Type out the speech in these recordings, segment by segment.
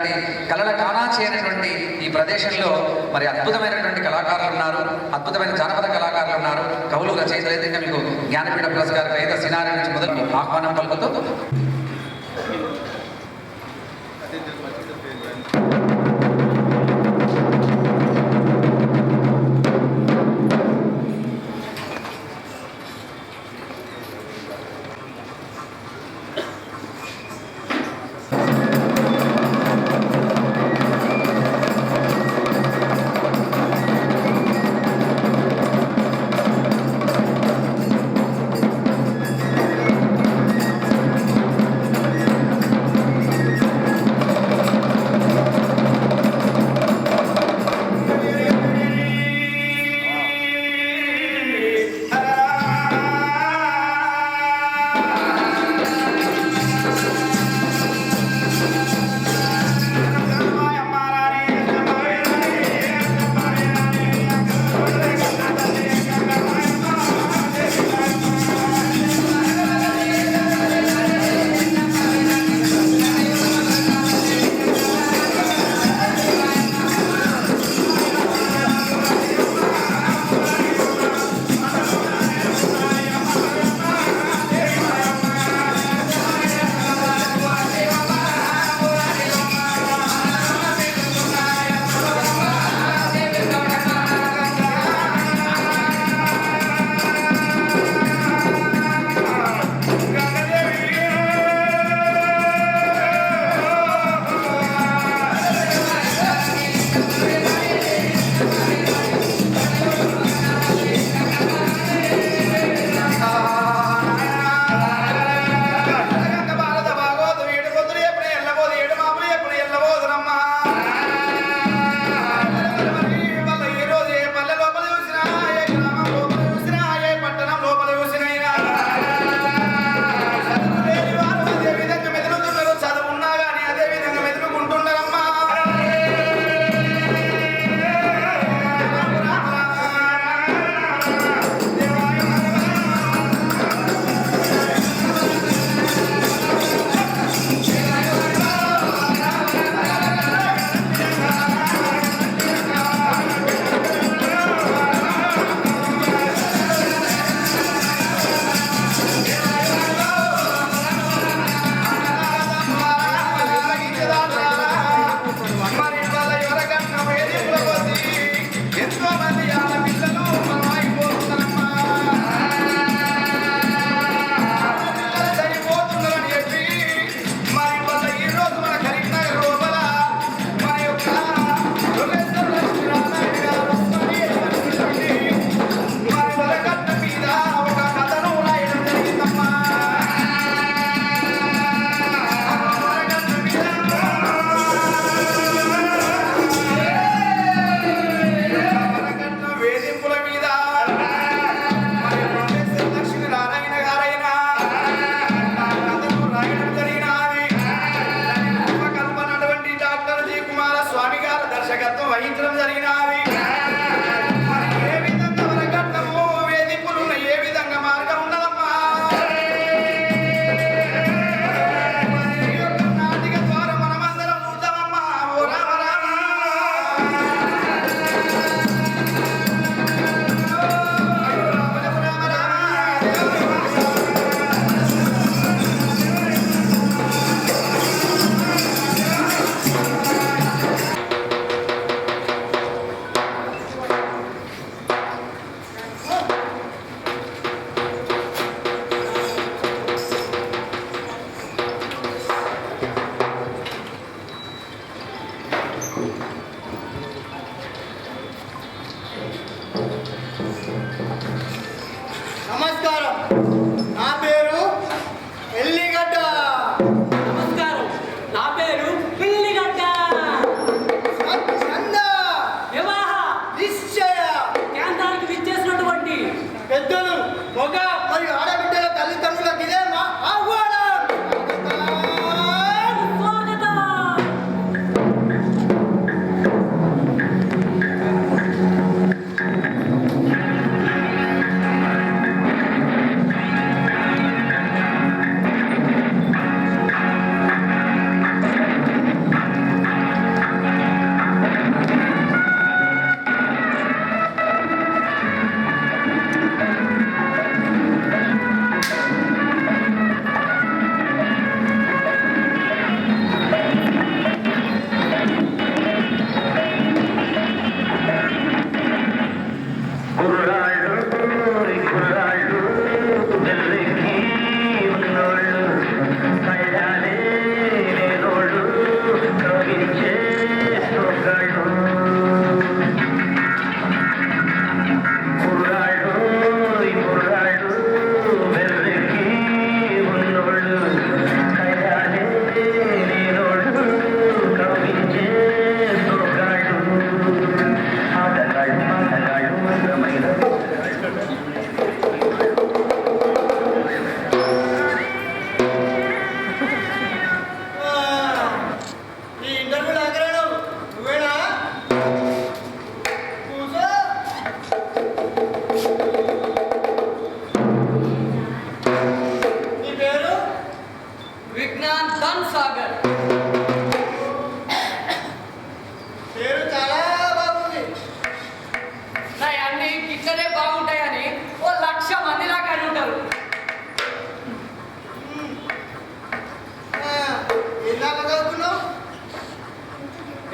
కళల కానాచి అనేటువంటి ఈ ప్రదేశంలో మరి అద్భుతమైనటువంటి కళాకారులు ఉన్నారు, అద్భుతమైన జానపద కళాకారులు ఉన్నారు, కవులు రచయితలు. అయితే ఇంకా మీకు జ్ఞానపీఠ పురస్కారం అయితే సినారి నుంచి మొదలు ఆహ్వానం పలుకుతూ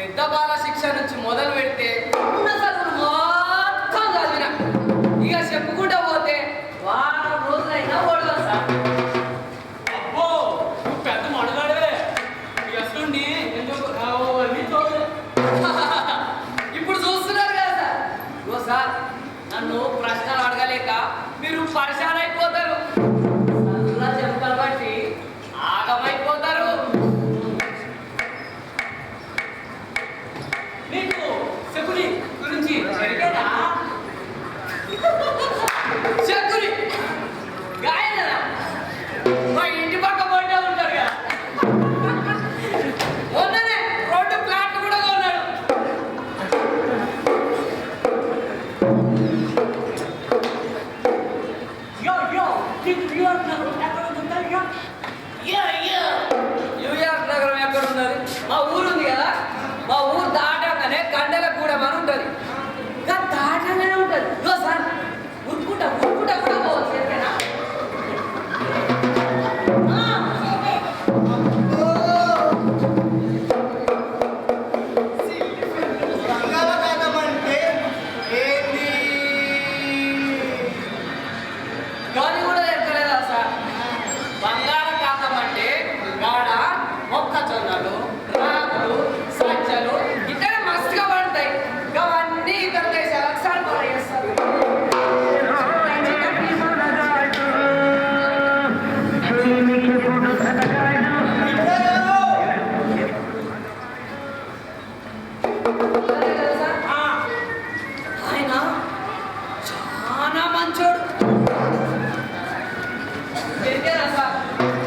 పెద్ద బాల శిక్ష నుంచి మొదలు పెడితే ఉన్న చదువులు మొత్తం చదివిన. ఇక చెప్పుకుంటా పోతే వారం రోజులైనా ఓడదు సార్. అబ్బో నువ్వు పెద్ద మడుగాడే వస్తుండి ఎందుకు ఇప్పుడు చూస్తున్నారు కదా సార్. ఓ సార్, నన్ను ప్రశ్నలు అడగలేక మీరు పరిశాన్ అయిపోతారు, చదువుల చెప్పులు బట్టి ఆగమైపోతారు. నీకు శకుని గురించి సరిగ్గా శకుని గాయన మా ఇంటి పక్క పోటీ ఉంటారు కదా, మొన్ననే 2 ప్లాట్లు కూడా కొన్నాడు. న్యూయార్క్ నగరం ఎక్కడ ఉన్నది? మా ఊరు ఉంది కదా, మా ఊరు దాటంగానే కండలగూడెం అని ఉంటుంది. ఇంకా దాటంగానే ఉంటుంది. ఇగో సార్, ఉరుకుంటా కూడా పోవచ్చు. ఎంతేనా? గాలి కూడా ఎక్కలేదా సార్? బంగాళాఖాతం అంటే గాడ మొక్కజొన్నలు, రాగులు, సజ్జలు ఇక్కడ మస్తుగా పడతాయి. అవన్నీ ఇతర దేశాలకు సరఫరా చేస్తారు. ఆయన చాలా మంచోడు.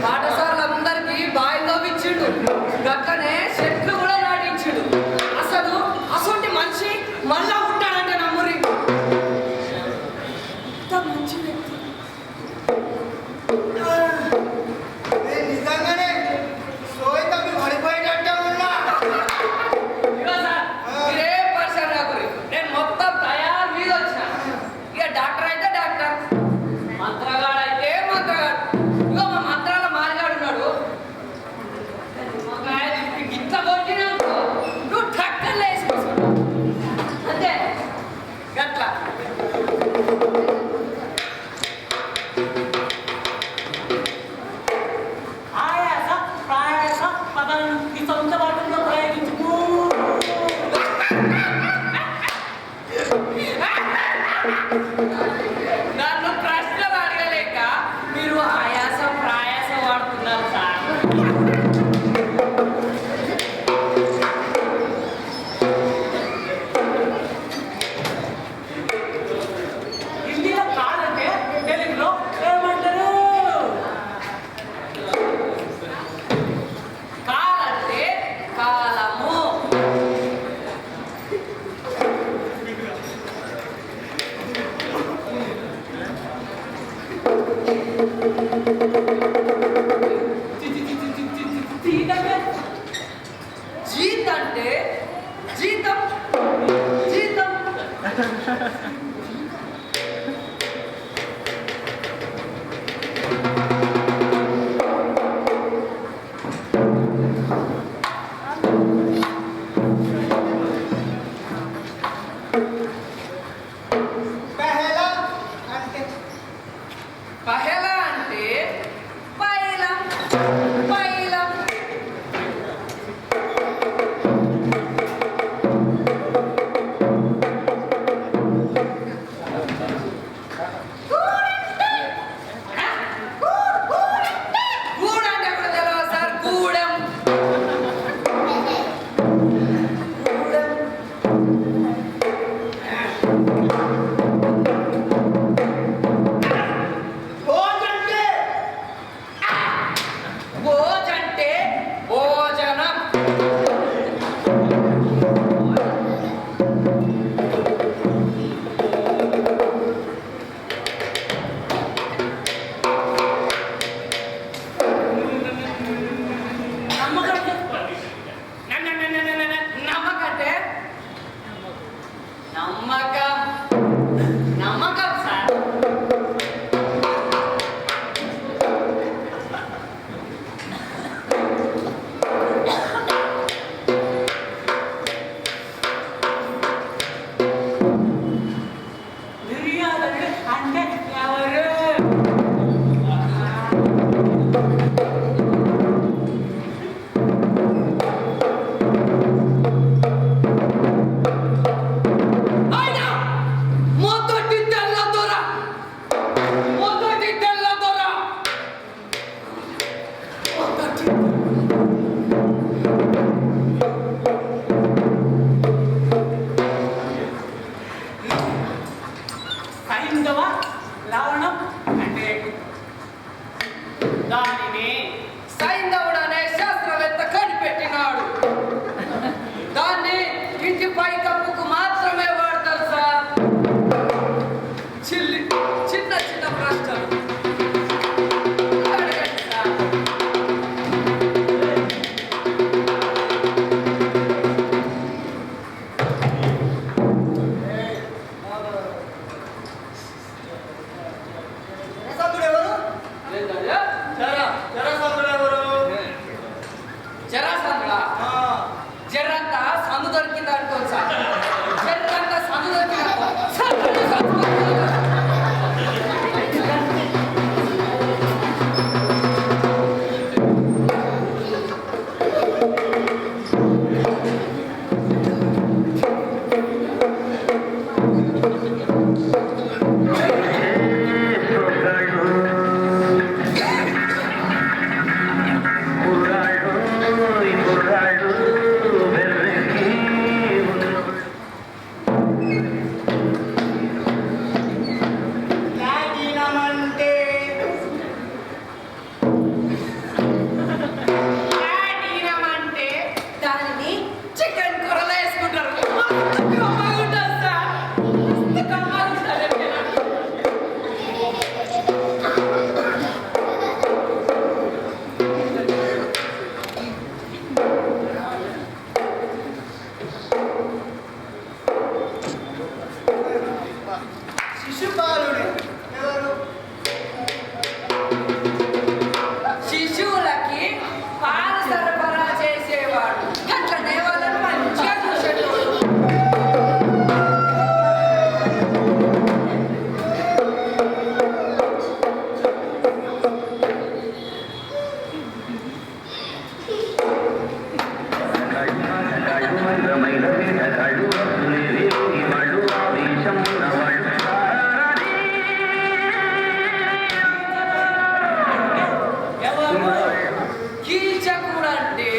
పాఠశాలందరికీ బాయిలో ఇచ్చిండు, గక్కనే చెట్లు కూడా నాటించిండు. అసలు అసలు మనిషి మళ్ళా ఉంటాడంటే నమ్మురి. ఇంత మంచి వ్యక్తి. నిజంగానే సోయితమ్మి పడిపోయేటట్టే ఉన్నా. ఇగో సార్, మీరే పరిసర రాకురి. నేను మొత్తం తయారు మీద వచ్చిన. ఇక డాక్టర్ అయితే డాక్టర్, మంత్రగాడు అయితే మంత్రగాడు. ఇగో మా మంత్రాల మారిగాడు ఉన్నాడు. గిట్ల కొట్టినావు నువ్వు టక్కర్లో వేసుకొచ్చుకుంటావు అంతే. గట్ల ఆయాస ప్రాయాస పదాలను ఈ సొంత వాటిలో ప్రయోగించుకో. నన్ను ప్రశ్నలు అడగలేక మీరు ఆయాసం ప్రాయాసం వాడుతున్నారు సార్. హిందీలో కాదంటే తెలుగులో ఏమంటారు? కాలంటే కాలము. జీతంగా జీత్ అంటే జీతం, జీతం. పెహలా అంటే పహెలా అంటే పైలం, పైలం. కమ్మగుంటది సార్. మస్తు కమ్మగుంటది ఎట్లా? శిశుపాలుడు ఎవరు? శిశువులకి పాలు సరఫరా చేసేవాడు. అట్లనే వాళ్ళని మంచిగా చూసేటోడు. ఎవరు? కీచకుడు అంటే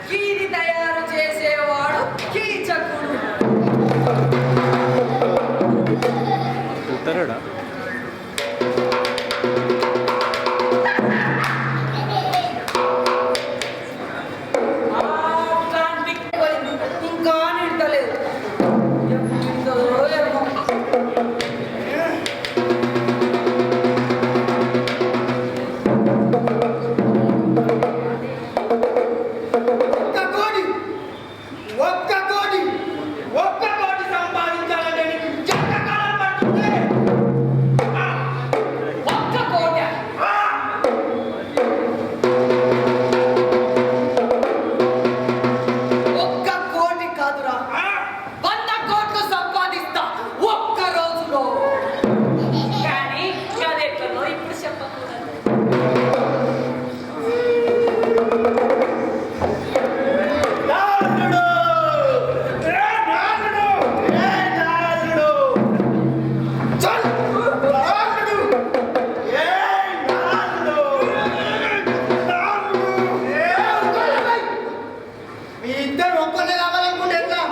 కీని తయారు చేసేవాడు కీచకుడు. అట్లాంటి ఇంకా నింటలేదు. ఎప్పుడు నింటుందో ఏమో. ఒక్క కోడి ఒక్క కోడి ఒక్క కోడి సంపాదించాలంటే నీకు ఎంతకాలం పడుతుంది? ఒక్క కోట. ఒక్క కోటి కాదురా, 100 కోట్లు సంపాదిస్తా ఒక్క రోజులో. కానీ అదెట్లనో ఇప్పుడు చెప్పకూడదు. నారదుడు! ఏ నారదుడు! ఏ నారదుడు! చల్! నారదుడు! ఏ నారదుడు! నారదుడు! ఏ ఒక్కలే! మీ ఇద్దరు ఒక్కలే రావాలనుకుంటే ఎట్లా?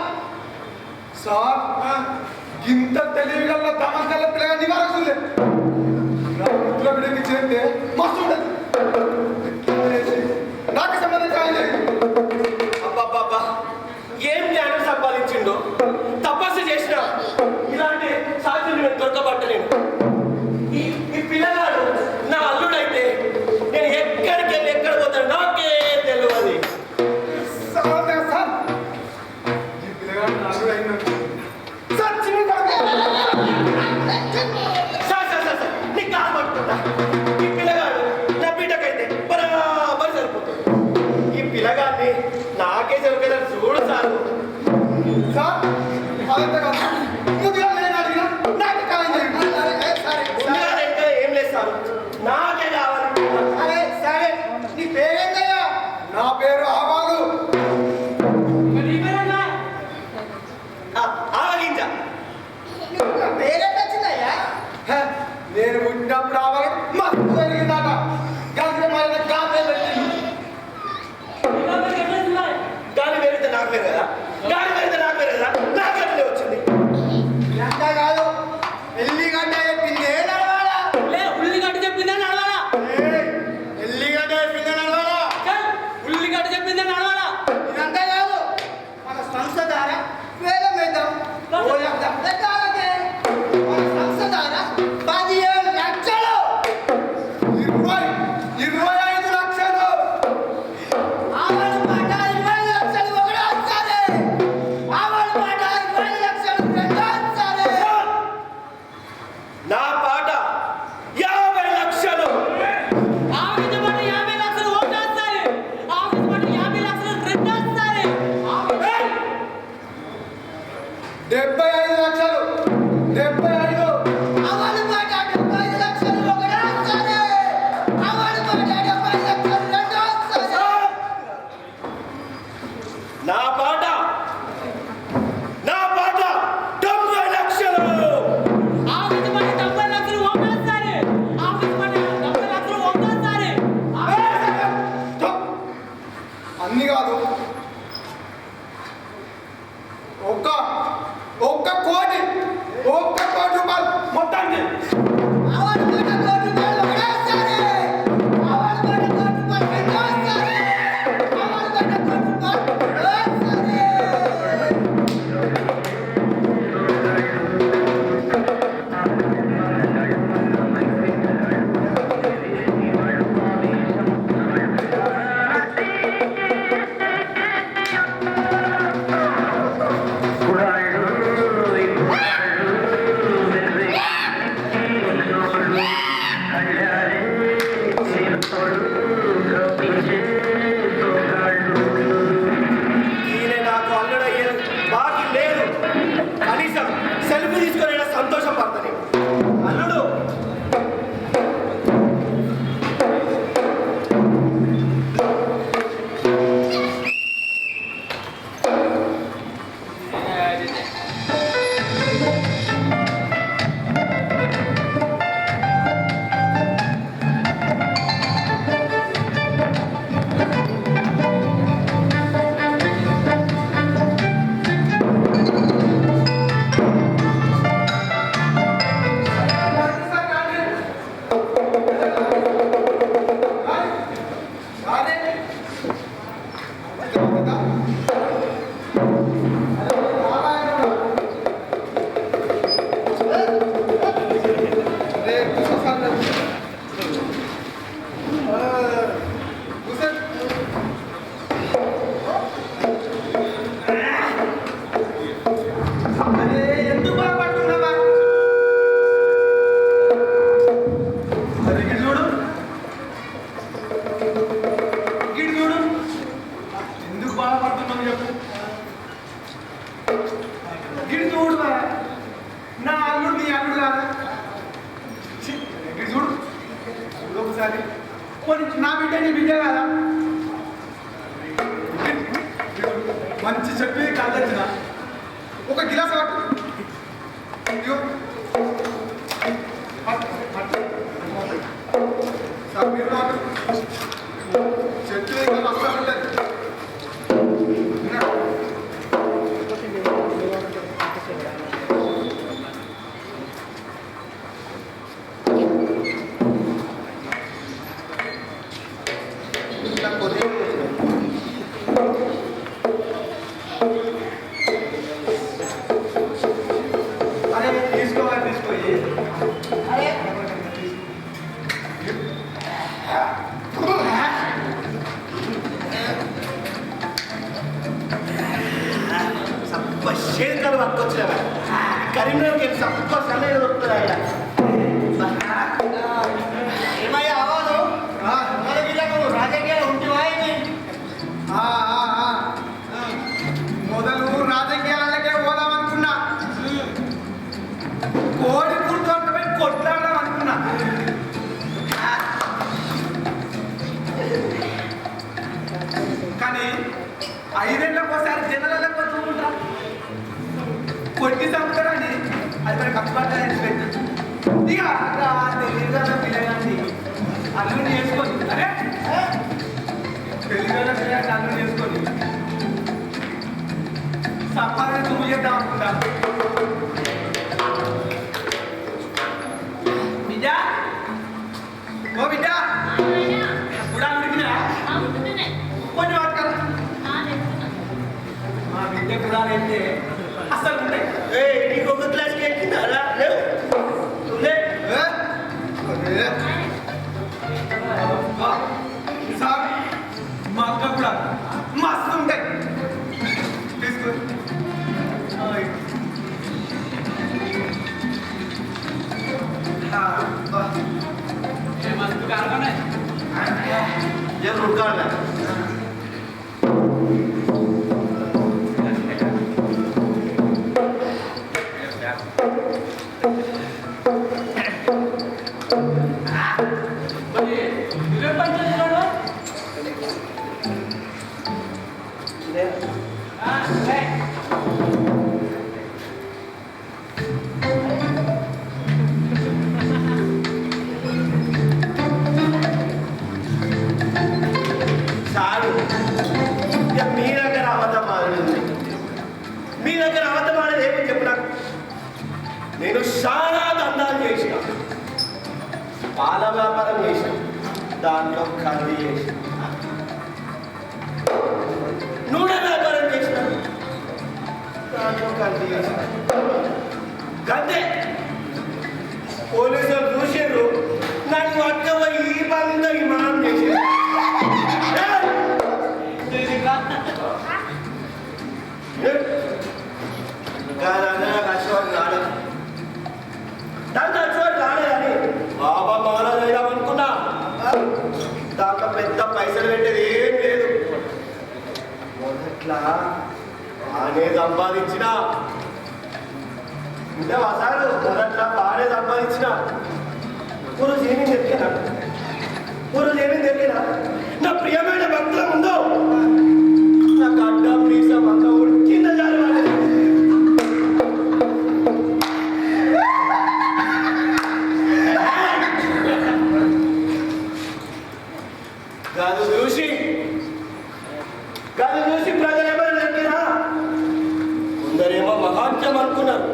సార్ ఇంత తెలివిగల దమకల పిల్లగా నివారసులే నా ఇంట్లో బిడ్డకి చేస్తే మస్తు ఉండదు నాకు సంబంధించిన అబ్బబ్బబ్బా ఏం జ్ఞానం సంపాదించిండో తపస్సు చేసిన ఇలాంటి సాధ్యం నేను దొరకబట్టలేను ఈ పిల్లగాడు నా అల్లుడైతే నేను ఎక్కడికి వెళ్ళి ఎక్కడ పోతాను నాకే తెలియదు సార్ సార్ ఈ పిల్లగాడు నాకు అయినాడు సార్ చిన్న సార్ నీకు కాలు పట్టుకుంటా ఈ పిల్లగాడు నా బిడ్డకైతే బరాబర్ సరిపోతుంది ఈ పిల్లగాడిని నాకే సరిపోతాడు చూడు సార్ సార్ అదంతా కాదు ముందుగా నేను అడిగినా నాకు కాలం జరిగింది సరే ముందుగా ఇంకా ఏం లేదు సార్ నాకే కావాలి అరే సరే నీ పేరేందయ్యా? నా పేరు ఆవాలు నీ పేరేనా? ఆవగింజ నీకు నా పేరేంటి వచ్చిందయ్యా? హే, నేను పుట్టినప్పుడు ఆవాలు మస్తు జరిగిందట గంగ మరి కాపే పెట్టింది ఇంకా మీరు ఎట్లా తిన్నారు? గాలి పెరిగితే నాకు పేరు కదా గాలి పెరిగితే నాకు పేరు కదా నాకు ఎట్లే వచ్చింది ఇదంతా కాదు ఎల్లిగడ్డ చెప్పిందే నడవాలా? లే ఉల్లిగడ్డ చెప్పిందే నడవాలా? ఏయ్, ఎల్లిగడ్డ చెప్పిందే నడవాలా? చల్, ఉల్లిగడ్డ చెప్పిందే నడవాలా? ఇదంతా కాదు మన సంస్థ ద్వారా వేలం వేద్దాం. ఓ లక్ష కాలకే మన సంస్థ ద్వారా 15 లక్షలు. 25 లక్షలు ఆవల మాట 20 లక్షలు ఒకటోసారి. ఆవల మాట 20 లక్షలు రెండోసారి. నా పాట 50 లక్షలు ఆవిడ మాట 50 లక్షలు ఒకటోసారి. ఆవిడ మాట 50 లక్షలు రెండోసారి. ఆవిడ 75 లక్షలు 75 ఆవల మాట 75 లక్షలు ఒకటోసారి. ఆవల మాట 75 లక్షలు రెండోసారి. నా పాట 70 లక్షలు ఆవిడ మాట 70 లక్షలు ఒకటోసారి. ఆవిడ మాట 70 లక్షలు ఒకటోసారి. అన్ని కాదు ఒక్క కోటి రూపాయలు మొత్తానికి ఆవల మాట 1 కోటి రూపాయలు ఒకటోసారి. ఆవల మాట 1 కోటి రూపాయలు రెండోసారి. ఆవల మాట 1 కోటి రూపాయలు రెండోసారి. ఎందుకు బాధపడుతున్నావా? అరే ఇటు చూడు, ఇటు చూడు. ఎందుకు బాధపడుతున్నావు చెప్పు. ఇటు చూడు బా. నా అల్లుడు నీ అల్లుడు కాదా? ఛీ, ఇటు చూడు, చూడు ఒకసారి. పోనీ నా బిడ్డ నీ బిడ్డ కాదా? మంచి చెప్పి కళ్ళొచ్చిన ఒక గిలాస్ పట్టు. ఇదిగో. పట్టు, పట్టు. సార్ మీరు పట్టు. చెట్టు ఇంకా వస్తానుంటే అరే తీసుకోవాలి, తీసుకోయి. అరే సప్ప శేఖలు పట్టుకొచ్చినవా కరీంనగర్కి సప్ప సన్నగా దొరుకుతుంది ఆయన. ఏమయ్యా అవ్వదు మన జిల్లాకు రాజకీయాలు ఉంటువా ఏంటి? మొదలు రాజకీయాలకే పోదామనుకున్నా, కోడి కూర్చోటపై కొట్లాడదాం అనుకున్నా. కానీ 5 ఏళ్ళకోసారి జనరల్లోకి వచ్చుకుంటా కొట్టి చంపుతారని అది మరి కష్టపడ్డా పెట్టి ఇక తెలియదు పిల్లగాన్ని అల్లుని చేసుకొని, అరే తెలియదు పిల్లగాన్ని అల్లుని చేసుకొని సంపాదన నువ్వు చేద్దాం అనుకుంటా. బిడ్డ, ఓ బిడ్డ, కూడా ఉడికినా కొన్ని వాడుకరా. మా బిడ్డ కూడా అయితే అస్సలు ఉంటాయి. నీకు ఒక క్లాస్కి ఎక్కిందారా లేవు సార్ మా అక్క కూడా మస్తు ఉంటాయి. తీసుకో. మస్తు కారణమే ఏం ఉడకాలి. సారు ఇక మీ దగ్గర అబద్ధం ఆడలేదు. మీ దగ్గర అబద్ధం ఆడేది ఏమని చెప్పు నాకు. నేను చాలా దందాలు చేసిన, పాల వ్యాపారం చేసిన, దాంట్లో కర్రీ చేసిన, నూనె వ్యాపారం చేసిన, దాంట్లో కర్రీ చేసిన. గంతే. పోలీసులు చూసారు, నన్ను పట్టుకుపోయి ఈ పనితో విమానం చేసారు. అశ్వాడు రాలేదు, దాంట్లో అశ్వాడు రాలేదని బాబా మారాలనుకున్నా. దాంట్లో పెద్ద పైసలు పెట్టేది ఏం లేదు. మొదట్లా బాగానే సంపాదించిన, అంటే వసాలు మొదట్లా బాగానే సంపాదించిన. పురుషు ఏమీ దొరికినా, పురుషు ఏమీ దొరికినా నా ప్రియమైన భక్తుల ముందు నా గడ్డ మీసం అంతా కింద జారవాలి. గదు చూసి ప్రజలు ఎవరు దొరికినా కొందరేమో మహాత్యం అనుకున్నారు,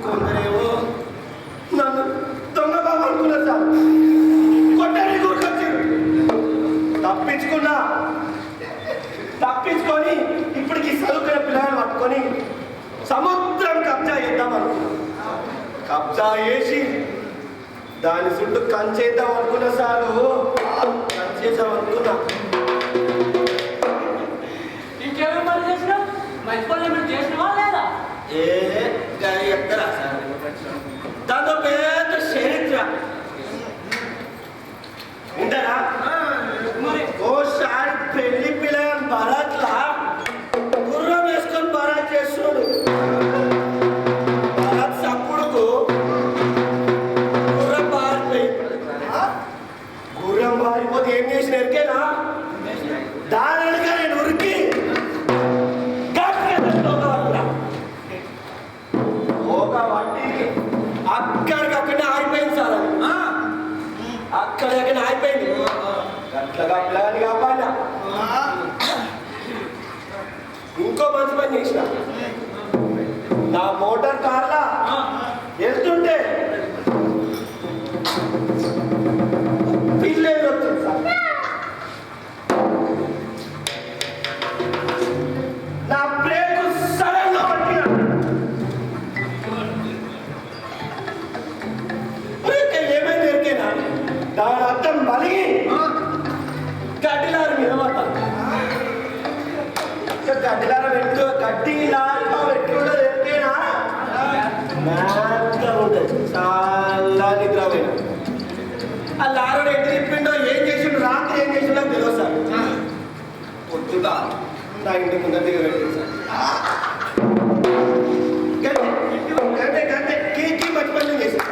కొందరేమో నన్ను దొంగ బాబు అనుకున్నారు. సార్ కొట్టని గుర్తొచ్చారు, తప్పించుకున్నా దాని చుట్టూ కంచేద్దాం అనుకున్నా సారు, కంచేద్దాం అనుకున్నా. ఇంకేమేమి పని చేసినావు? మంచి పనులు ఏమైనా చేసినావా లేదా? ఏ గారి ఎక్కడా సార్ దాంతో పెద్ద చరిత్ర ఉంటారా? మరి ఓసారి పెళ్లి పిల్లలు బరాత్లా గుర్రం వేసుకొని బరాత్ చేస్తున్నాడు. బరాత్ సప్పుడుకు గుర్రం బారిపోయి, గుర్రం బారిపోతే ఏం చేసిన ఎరికేనా? దాని వెనుక నేను ఉరికి ఒక వడ్డీకి అక్కడికక్కడనే ఆగిపోయింది సార్. అది అక్కడికక్కడనే ఆగిపోయింది. అట్లాగా ప్లాన్ కాపాడినా. ఇంకో మంచి పని చేసిన, నా మోటార్ కార్లా వెళ్తుంటే పిల్లలు వచ్చింది సార్. నా బ్రేక్ సడన్ గా పట్టిన, ఏమైంది ఎరికేనా? దాని అర్థం బలిగి గడ్డిలారు మీద పడతాను. గడ్డిలార పెట్టు, గడ్డిలాగా పెట్టుకుంటే ఎరికేనా? మ్యాచ్గా ఉంటుంది, చాలా నిద్ర పోయిన. ఆ లారుడు ఎటు తిప్పిండో, ఏం చేసిండు, రాత్రి ఏం చేసిండో తెలియదు సార్. పొద్దుగా నా ఇంటి ముందర దిగ పెట్టింది సార్. గంటే గంటే కీ మంచి పని చేసింది.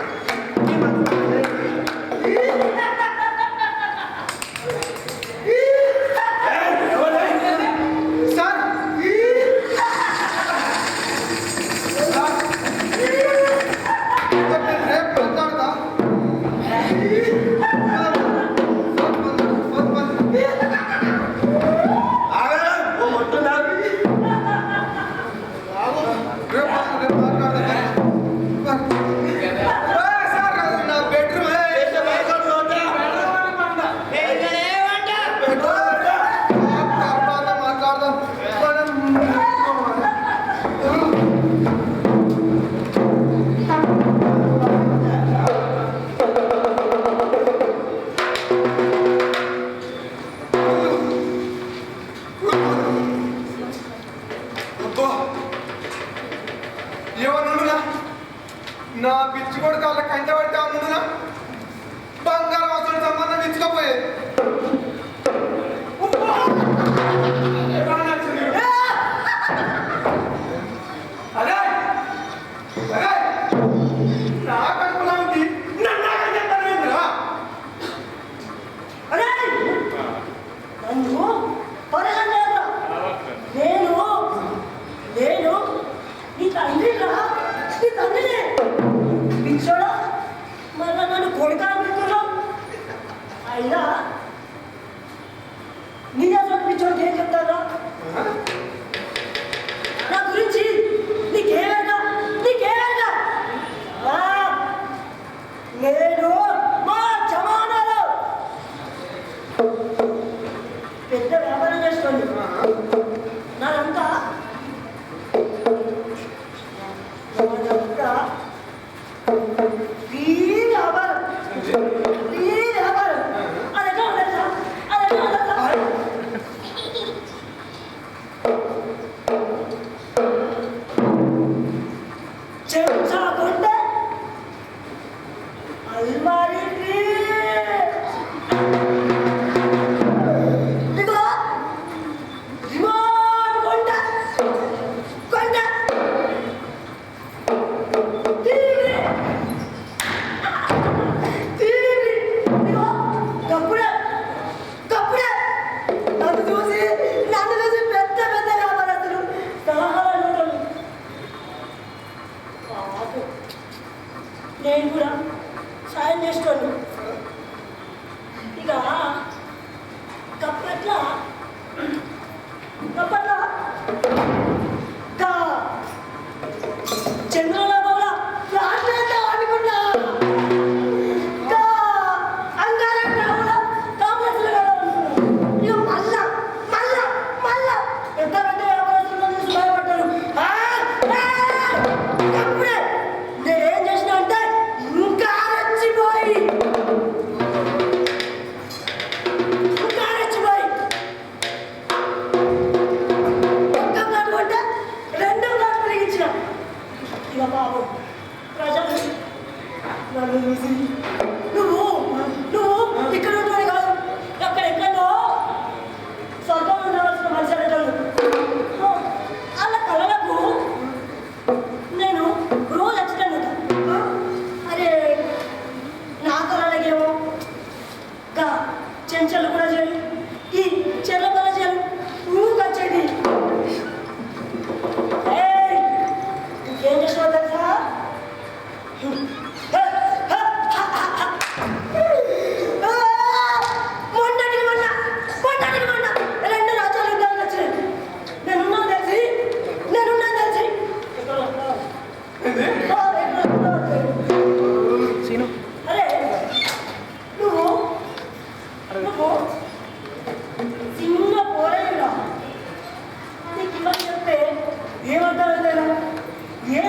ఏమన్నా నా పిచ్చి కొడుకు వాళ్ళ కంట పడితే అన్నున్నా బంగారం అసలు సంబంధం ఇచ్చుకోపోయేది. అదే అదే నా కడుపులో ఉంది, నన్ను చెప్పలేదురా. అరే నన్ను పొరగలేదురా. నేను నేను నీ తండ్రిరా, నీ తండ్రినే. పిచ్చోడా, మళ్ళా నన్ను కొడుకా అనుకుంటున్నావు? అయినా నీ అసలు పిచ్చోడికి ఏం చెప్తారా?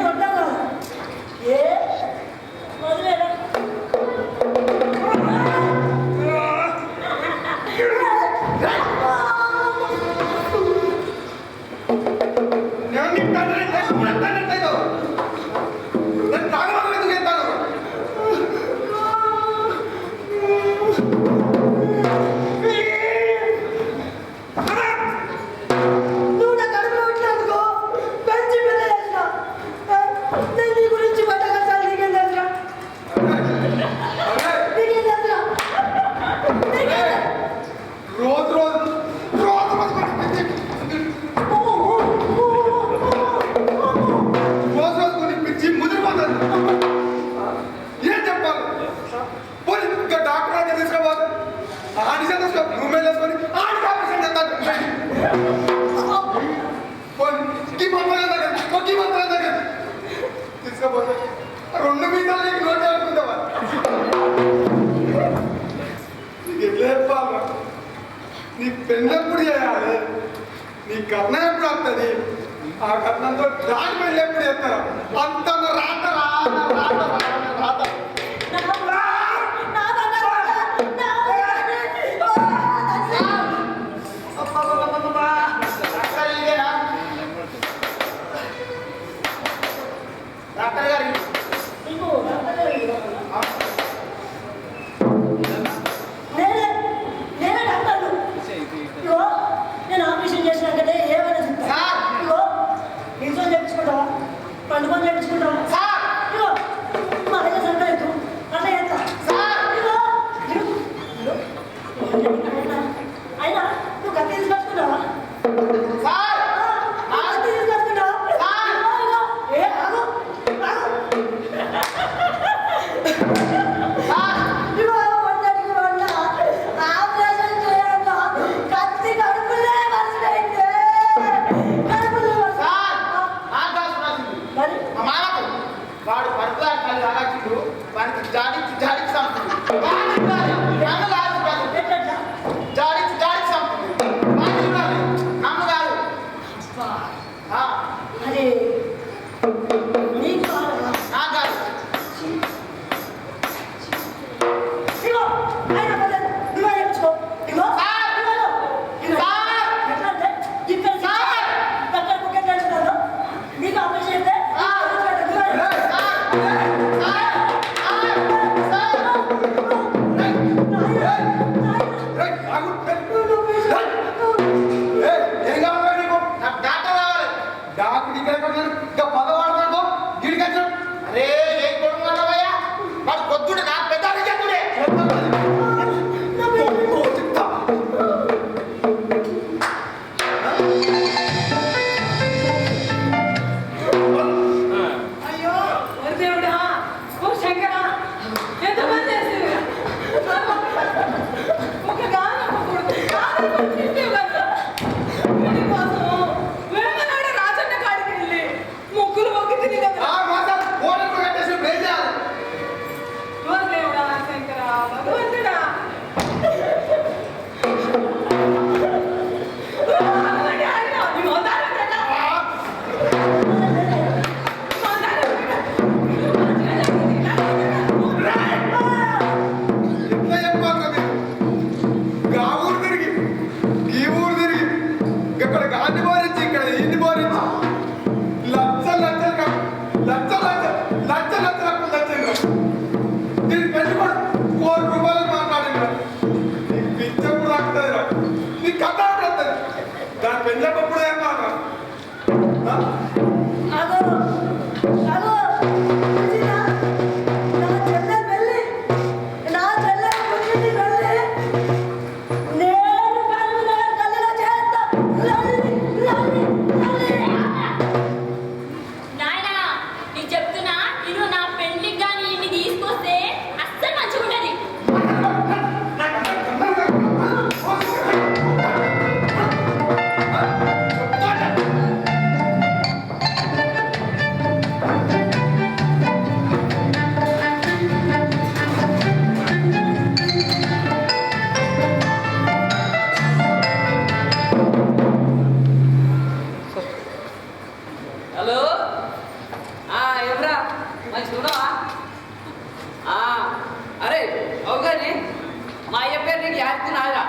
కొట్టాను ఏ వదిలేరా నేను నీ తండ్రి తండ్రి నేను తాగడం ఎందుకు ఎత్తాను నువ్వు నా కడుపులో వచ్చినందుకు పెంచి పెద్ద చేసిన నేను నీ గురించి బతకచ్చాను నీకేం తెలుసురా నీకేం తెలుసురా రోజు రోజు రోజు రోజు కొన్ని పిచ్చి ముదిరిపోతుంది ఏం చెప్పాలి పోనీ ఇంకా డాక్టర్ అయితే తీసుకోవాలి ఆడిషన్ తీసుకో నువ్వు వెళ్ళేసుకొని ఆడికి ఆపరేషన్ చేస్తాను పోనీ ఈ మంత్రం దగ్గర తీసుకోపోతే రెండు మీటర్లు నీకు నోటి అనుకుంటావా నీకు ఎట్లా చెప్పాలి నీ పెళ్ళి ఎప్పుడు చేయాలి నీ కర్ణ ఎప్పుడు వస్తుంది ఆ కర్ణంతో దాని పెళ్ళి ఎప్పుడు చేస్తారు అంత రాత రాత రాత రాత డాక్టర్ గారు నేనే డాక్టర్ను ఇగో నేను ఆపరేషన్ చేసినాకనే ఏమైనా చెప్తా ఇగో ఇంట్లో చేయించుకుంటావా పండుకొని చేయించుకుంటావా ఇగో మా దగ్గర సంక్రాంతి అట్లా చేస్తా ఇగో అయినా నువ్వు కత్తి తీసుకొచ్చుకుంటావా కత్తి తీసుకొచ్చుకుంటావా ఏ ఆగు ఇగో వంటకి వంట ఆపరేషన్ చేయాలా కత్తి కడుపులే వదిలేయండి కడుపులే మరి వాడు పడుతుంది అలాంటి వానికి జాడించి జాడించి చంపుతుంది ఎట్లా జాడించి జాడించి చంపుతుంది నమ్ము కాదు అది నీకు కావాలా? నా కాదు ఇగో ఆయన పర్లేదు నువ్వే చెప్పుకో ఇగో ఇగో ఇగో ఎట్లా అంటే ఇక్కడ దగ్గర కుక్క తెలుస్తుందో నీకు ఆపరేషన్ అయితే ఏం కావాలి నీకు నాకు డాక్టర్ కావాలి డాక్టర్ ఇక్కడ ఇంకా పదవాడుతున్నాడు గిడికి వచ్చాడు అరే ఏం కొడుకున్నావయ్యా వాడు పొద్దుడు నాకు పెద్ద చెప్పుడే చెప్తా అయ్యో ఓ దేవుడా ఓ శంకరా ఎంతమంది చేసేవి ఒక గానం ఒక కొడుకు గానం కొట్టింటే కదా వీడి కోసం వేమనాడ రాజన్న కాడికి వెళ్ళి ముగ్గురు మొక్కి తిని కదా మాసాలు ఫోన్ పెట్టేసి బ్రేక్ చేయాలి ఓ దేవుడా శంకరా భగవంతుడా ఎట్లా చెప్పాలి మీకు ఆ ఊరు తిరిగి ఈ ఊరు తిరిగి ఇక్కడ గాంధీ బోరించి ఇక్కడ ఇంటి బోరించి లక్షలు నేను పెట్టుకోడు ₹1 మాట్లాడినా నీకు పిచ్చప్పుడు రాకుతుంది నీకు కథ వస్తుంది దాని పెళ్ళప్పుడు ఏం మాట నాయనా నీకు చెప్తున్నా నేను నా పెళ్లికి కానీ ఇన్ని తీసుకొస్తే అస్సలు మంచిగా ఉండదు. హలో మంచిగున్నావా? అరే అవుగాని మా అయ్య పేరు నీకు యాడుతున్నారా?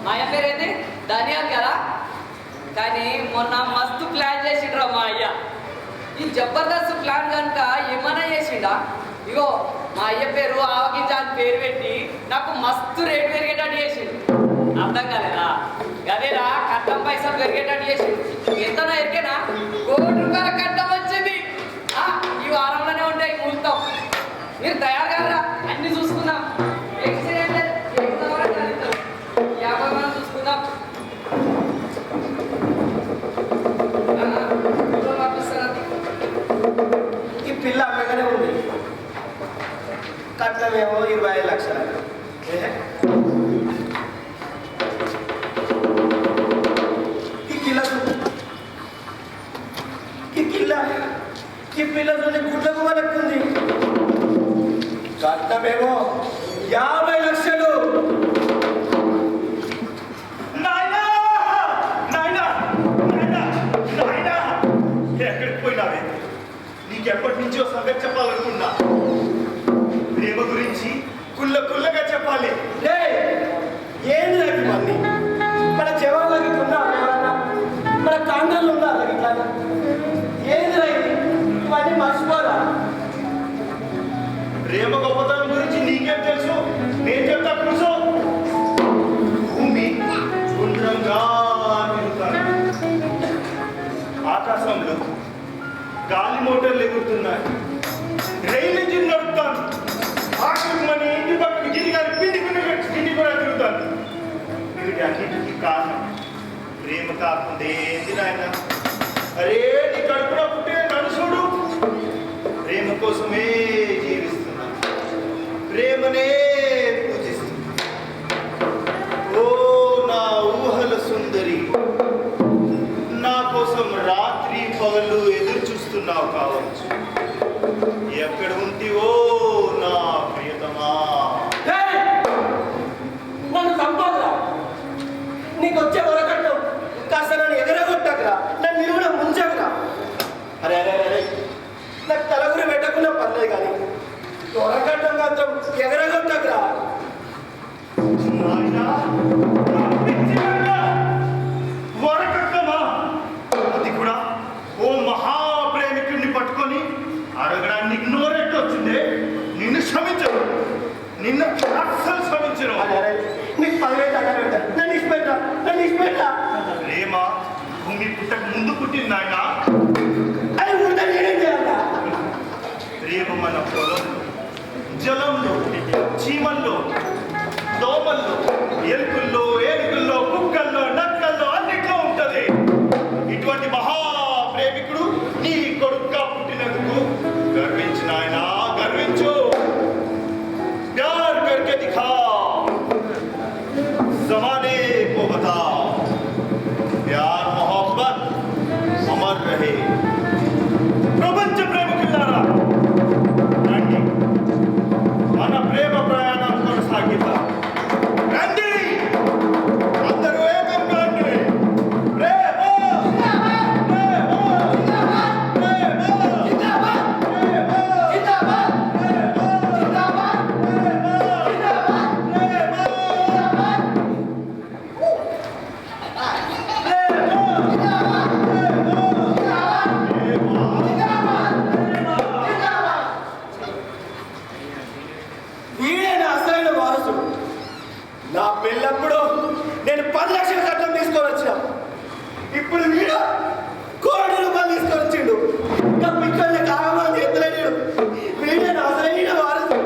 మా అయ్య పేరు ఏంటి? ధనియాలు కదా. కానీ మొన్న మస్తు ప్లాన్ చేసిండ్రా మా అయ్య. ఈ జబర్దస్త్ ప్లాన్ కనుక ఏమన్నా చేసిండా? ఇగో మా అయ్య పేరు ఆవగింజ అని పేరు పెట్టి నాకు మస్తు రేటు పెరిగేటట్టు చేసిండు. అర్థం కాలేదా? అదేరా కట్టం పైసలు పెరిగేటట్టు చేసిండు. ఎంతనో ఎరికేనా? ₹1,00,00,000 కట్టం వచ్చింది. ఈ వారంలోనే ఉంటాయి ముహూర్తం. మీరు తయారు కారా? అన్ని చూసుకుందాం. ఎక్సిడెంట్ 50 మంది చూసుకుందాం. ఈ పిల్ల అమ్మగానే ఉంది. కట్నమేమో 25 లక్షలు. ఈ పిల్ల గుడ్లకు మనకుంది. కట్నమేమో 50 లక్షలు. ఎక్కడికి పోయినావే? నీకెప్పటి నుంచో సంగతి చెప్పాలనుకున్నా. ప్రేమ గురించి కుల్లగా చెప్పాలి. ఏంది నాకు ఇవన్నీ? మన జవాన్లకి ఉన్నా మన కాంగ్రెస్లో ఉన్నా ఇట్లా ఏంది ఇవన్నీ మర్చిపోరా? ప్రేమ గొప్పతనం గురించి నీకేం తెలుసు? నేను చెప్తా కూర్చో. భూమి గుండ్రంగా తిరుగుతాను. ఆకాశంలో గాలి మోటార్లు ఎగురుతున్నాయి. రైలు ఇంజిన్ నడుపుతాను. ఆఖరికి మన ఇంటి పక్కన గిరిగారి పిండి కూడా తిరుగుతాను. వీటి అన్నిటికీ కారణం ప్రేమ కాకుండా ఏంది నాయన? అరే నీ కడుపున పుట్టే నడుచుడు. ప్రేమ కోసమే జీవిస్తున్నా. ప్రేమనే పూజిస్తున్నా. ఓ నా ఊహల సుందరి, నా కోసం రాత్రి పగలు ఎదురు చూస్తున్నావు కావచ్చు. ఎక్కడ ఉంటివో నా ప్రియతమా? నన్ను సంపాదరా, నీకు వచ్చే వరకట్టు కాస్త నన్ను ఎగరగొట్టకరా, నన్ను నిలువున ముంచకరా. అరే అరే అరే నాకు తలగురి పెట్టకుండా పర్లేదు కానీ వరకట్టం మాత్రం ఎగరగొట్టకరా. వరకట్టమా? అది కూడా ఓ మహాప్రేమికుడిని పట్టుకొని అడగడానికి నోరెట్టు వచ్చిందే. నిన్ను క్షమించరు, నిన్ను అస్సలు క్షమించరు. నీకు 10,000 దండాలు పెట్టాను. నన్ను ఇష్టపెట్టా. ప్రేమ భూమి పుట్టక ముందు పుట్టింది ఆయన. అది పుడితే నేనేం చేయాలా? ప్రేమ మన పొలంలో, జలంలో, చీమల్లో, దోమల్లో, ఎలుకల్లో, ఏనుగుల్లో, కుక్కల్లో, నక్కల్లో అన్నిట్లో ఉంటది. ఇటువంటి మహాప్రేమికుడు నీ కొడుకుగా పుట్టినందుకు గర్వించిన ఆయన గర్వించు. ప్యార్ కర్కే దిఖా, జమానే కో బతా. ప్యార్ మొహబ్బత్ అమర్ రహే. ప్రపంచ ప్రేమికులారా, రండి మన ప్రేమ ప్రయాణం కొనసాగిద్దాం. రండి అందరూ ఏకం కాండి. ప్రేమ వీడే నా అసలైన వారసుడు. నా పెళ్ళప్పుడు నేను 10 లక్షల కట్నం తీసుకొని వచ్చా. ఇప్పుడు వీడు ₹1,00,00,000 తీసుకొని వచ్చిండు. ఇంకా పిక్కల్ని కాగమని ఎత్తలేడు. వీడే నా అసలైన వారసుడు.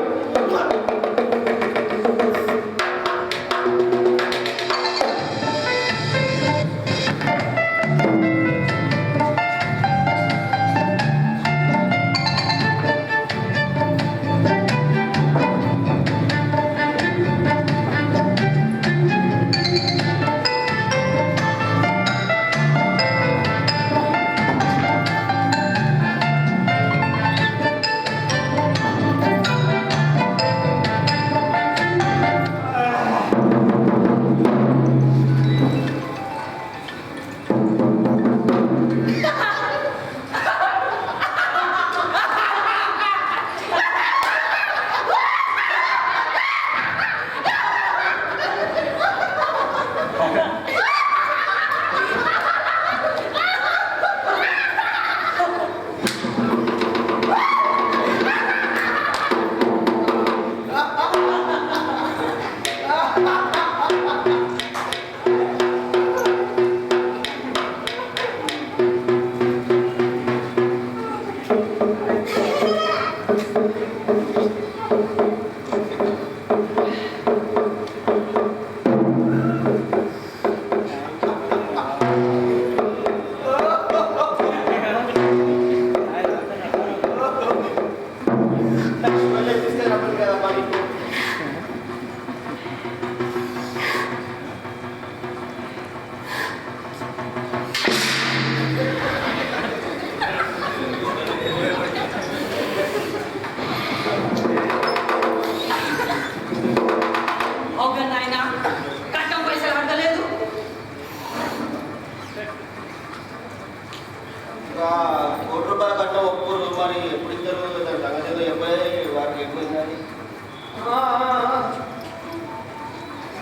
₹1 కట్ట ఒప్పుకోరు మరి ఎప్పుడు ఇద్దరు సంగతి చెప్పే వారికి ఎక్కువైందని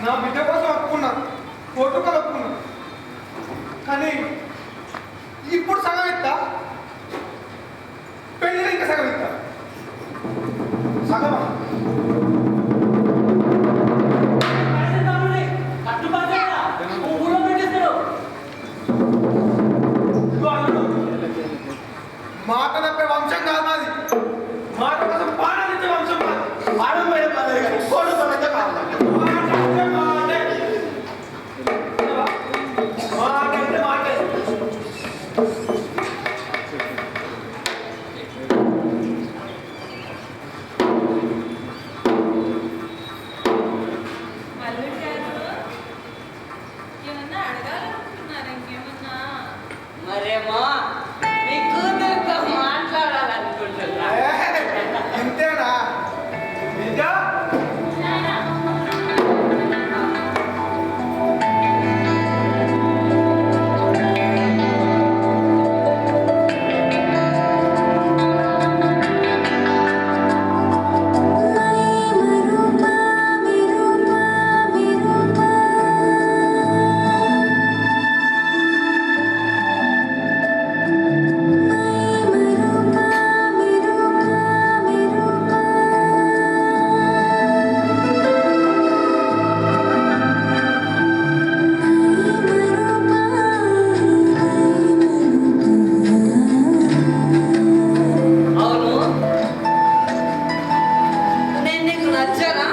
నా బిడ్డ కోసం ఒప్పుకున్నాను, కోటుకలు ఒప్పుకున్నాను. కానీ ఇప్పుడు సగం ఇస్తా, పెళ్ళి ఇంకా సగం ఇస్తా. సగమా? మాట తప్పే వంశం కాదు మాది. మాట కోసం పాఠాలు ఇచ్చే వంశం మాది. పాడం పైన పదవి కానీ కోడుకలు అయితే కావాలి. అల్లుడు గారు ఏమన్నా అడగాలనుకుంటున్నారా? ఇంకేమన్నా? మరేమో మీ కూతురుతో మాట్లాడాలనుకుంటున్నా. ఇంతేనా? నిజా? నాయనా, అవును, నేను నీకు నచ్చానా?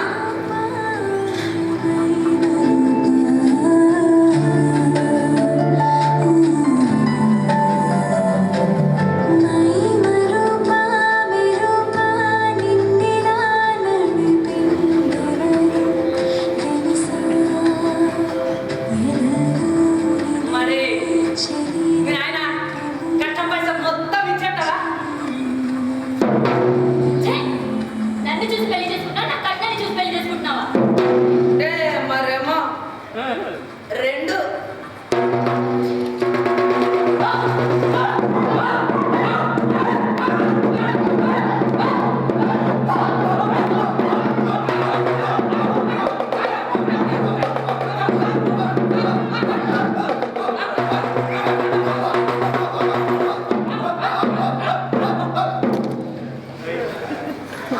మరి మీ నాయన కట్టం పైసలు మొత్తం ఇచ్చేస్తారా? ఛే! నన్ను చూసి పెళ్లి చేసుకుంటావా? నా కట్నాన్ని చూసి పెళ్లి చేసుకుంటున్నావా? అంటే మరేమో రెండు.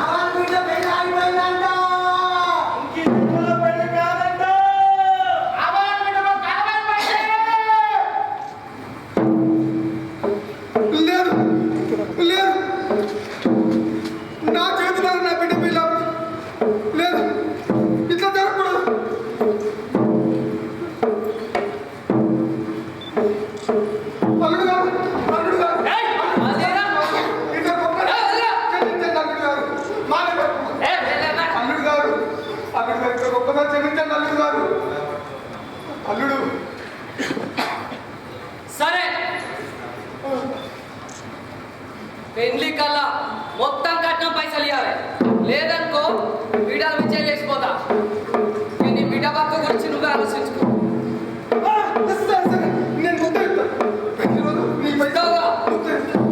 అవాన్ బిడ్డ పెళ్ళి ఆగిపోయిందంట. పెళ్లి కాదంట. అవాన్ బిడ్డకు కలవని పైసలే. లేదు లేదు, నా చేతిలో నా బిడ్డ పిల్ల లేదు. ఇట్లా జరగకూడదు. అల్లుడు గారు, అల్లుడు గారు, ఏయ్, అదేరా? ఇట్లా గొప్పగా క్షమించండి అల్లుడు గారు. మాట తప్పు. అల్లుడు గారు, అల్లుడు గారు, ఇట్లా గొప్పగా క్షమించండి అల్లుడు గారు. అల్లుడు సరే, పెళ్లి కల్లా మొత్తం కట్నం పైసలు ఇవ్వాలి. లేదనుకో బిడ్డలు విజయం చేసిపోతా. నీ బిడ్డ పక్క గురించి నువ్వు ఆలోచించుకో. సరే సరే, నేను ముందే ఇస్తాను. పెళ్లి రోజు నీ పైసలు ఇస్తావా? ముందే ఇస్తాను.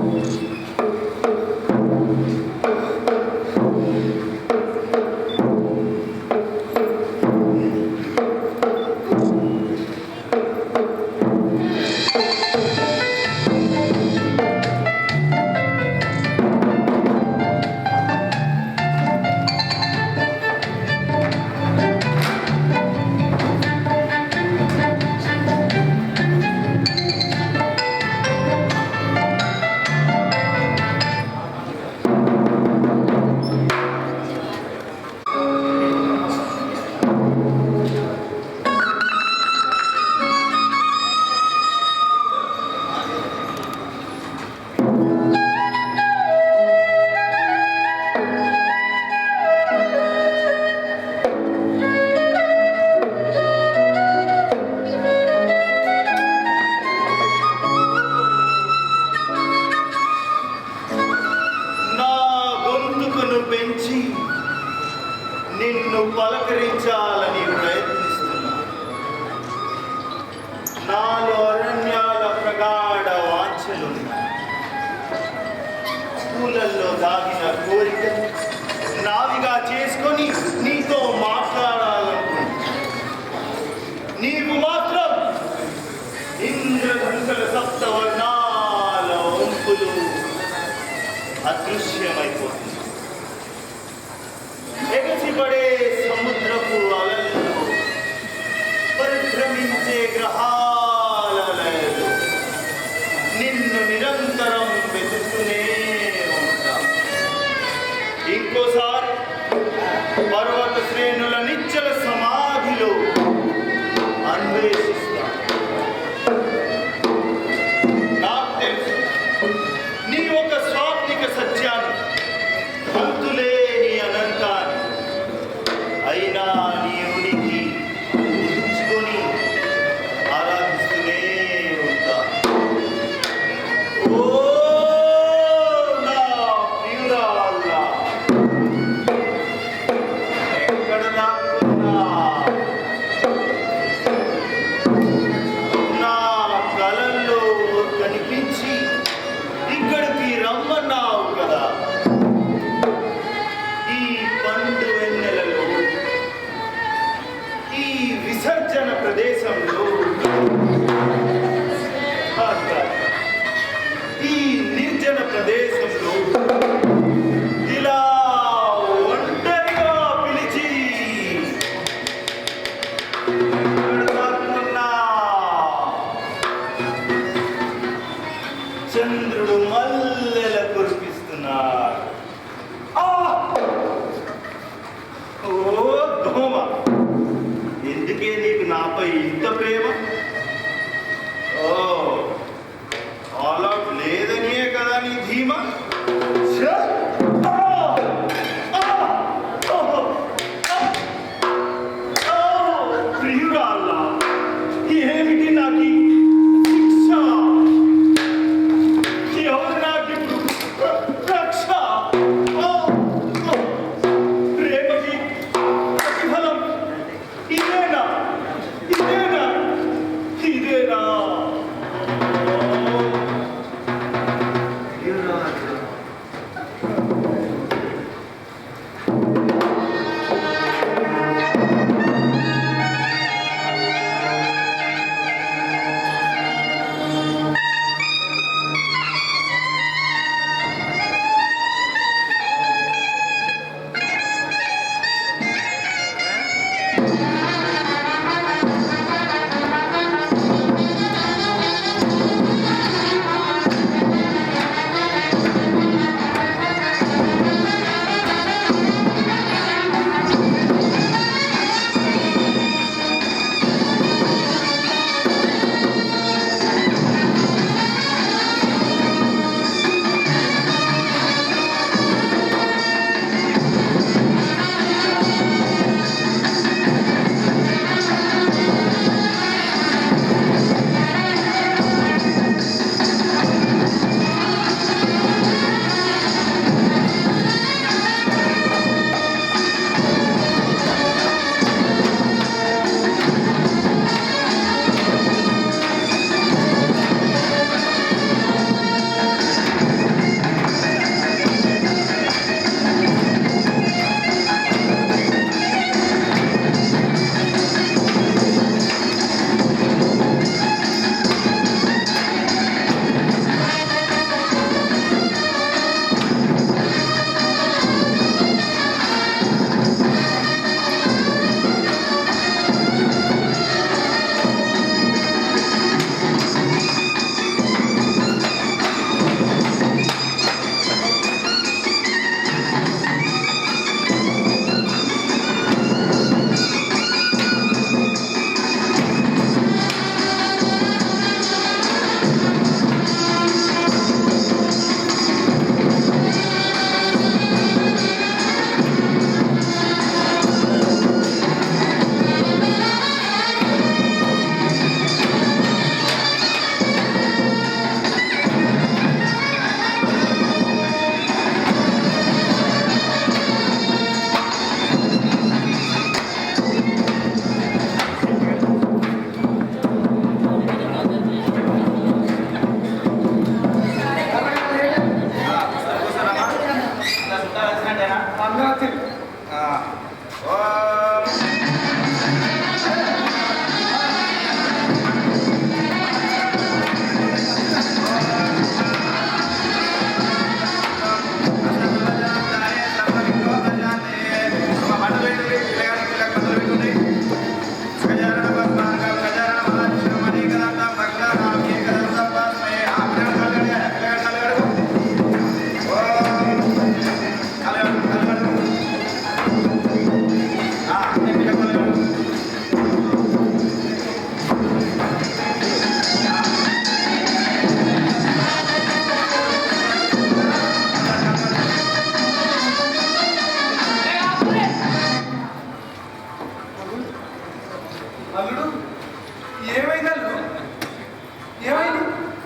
నిన్ను పలకరించాలని ప్రయత్నిస్తున్నా. నాలో అరణ్యాల ప్రగాఢ వాంఛలున్నాయి. పెదవులలో దాగిన కోరిక నావిగా చేసుకొని నీతో మాట్లాడాలనుకుంటున్నా. నీవు మాత్రం ఇంద్రధనుల సప్తవర్ణాల వంపులు అదృశ్యమైపోతుంది. ఎగసిపడే సముద్రపు అలల్లో పరిభ్రమించే గ్రహాల లయలో నిన్ను నిరంతరం వెతుకుతూనే ఉంటా. ఇంకోసారి పర్వత శ్రేణుల నిశ్చల సమాధిలో అన్వేషిస్తా. నాకు తెలుసు నీ ఒక స్వాత్మిక సత్యాన్ని, అంతులేని అనంతాన్ని, అయినా నీ ఉనికి ఉంచుకొని ఆరాధిస్తూనే ఉంటా. ఓ నా ప్రియురాల్లా, ఎక్కడ దాక్కున్నా నా కలల్లో కనిపించి ఇక్కడికి రమ్మన్నావు కదా. ఈ పండు వెన్నెలలో, ఈ విసర్జన ప్రదేశంలో, ఈ నిర్జన ప్రదేశంలో ఇలా ఒంటరిగా పిలిచి ఎక్కడ దాక్కున్నా చంద్రుడు మల్లెల కురిపిస్తున్నాడు. ఆ! ఓ దోమ, ఎందుకే నీకు నాపై ఇంత ప్రేమ? ఓ, ఆల్ అవుట్ లేదనియే కదా నీ ధీమా? ఛ! ఆ! ఆ! ఓహో! ఆ! ఓ, ప్రియురాల్లా, ఏమిటి నాకు ఈ శిక్ష? ఎవరు నాకిప్పుడు రక్ష? ఓ! ఓ! ప్రేమకి ప్రతిఫలం ఇదేనా? ఇదేనా?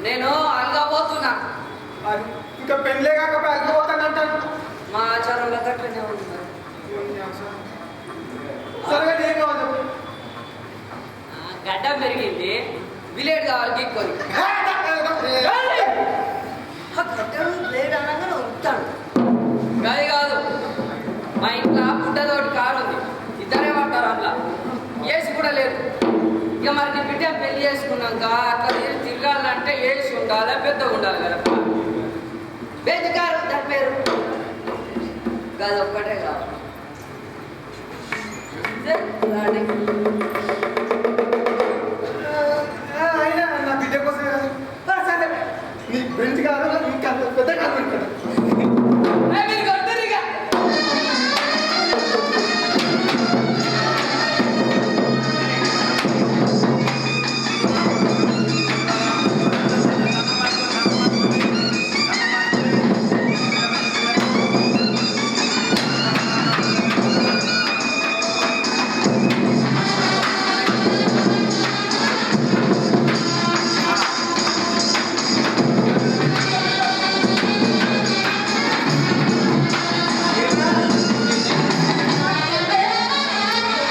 నేను అలగబోతున్నా. అది ఇంకా పెళ్ళే కాకపోతే అల్లిపోతానంటాను. మా ఆచారంలో కట్లనే ఉంది మరి. సరే ఏం కావాలి చెప్పు. గడ్డం పెరిగింది, బిలేడ్ కావాలి గీక్కొని. గడ్డం లేడు అనగానే ఉంటాడు. గది కాదు, మా ఇంట్లో పుట్టదోటి కారు ఉంది, ఇద్దరే పడతారు అందులో, ఏసి కూడా లేదు. ఇక మరి నీ బిడ్డ పెళ్లి చేసుకున్నాక అక్కడ తిరగాలంటే ఏసి ఉండాలి, పెద్దగా ఉండాలి కదా. బెంజ్ కారు దాని పేరు, గది ఒక్కటే కావాలి. రాండి. అయినా నా బిడ్డ కోసమే కదా. సరే నీ బెంచ్ కాదు ఇంకా పెద్ద కాదు ఇక్కడ. మీరు కొడుతుర్రు ఇక.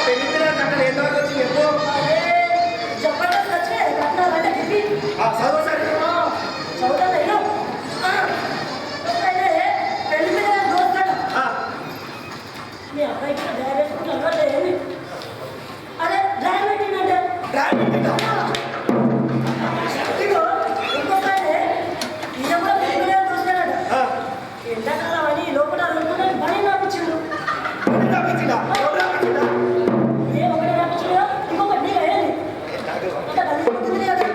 పెళ్లి పిల్లల కట్టలు ఎంత వరకు వచ్చి చెప్పు. జబర్దస్త్ వచ్చే కట్నాలంటే చెప్పి చదువు సరే. చదువుతాను. పెళ్లి మీద దోస్తాడు. మీ అబ్బాయికి డ్రైవర్ అలవాటు ఏంది? అరే డ్రైవర్ పెట్టిందంటే ఇగో ఇంకొకనే ఈయన కూడా పెళ్లి మీద దోస్తాడట. ఎండాకాలం అని లోపల అనుకున్న పని నాపించిండు. ఏ ఒకటి నాపించిందో ఇంకొకటి నీకు అయ్యేది. అంటే కలిసిపోతుంది కదా.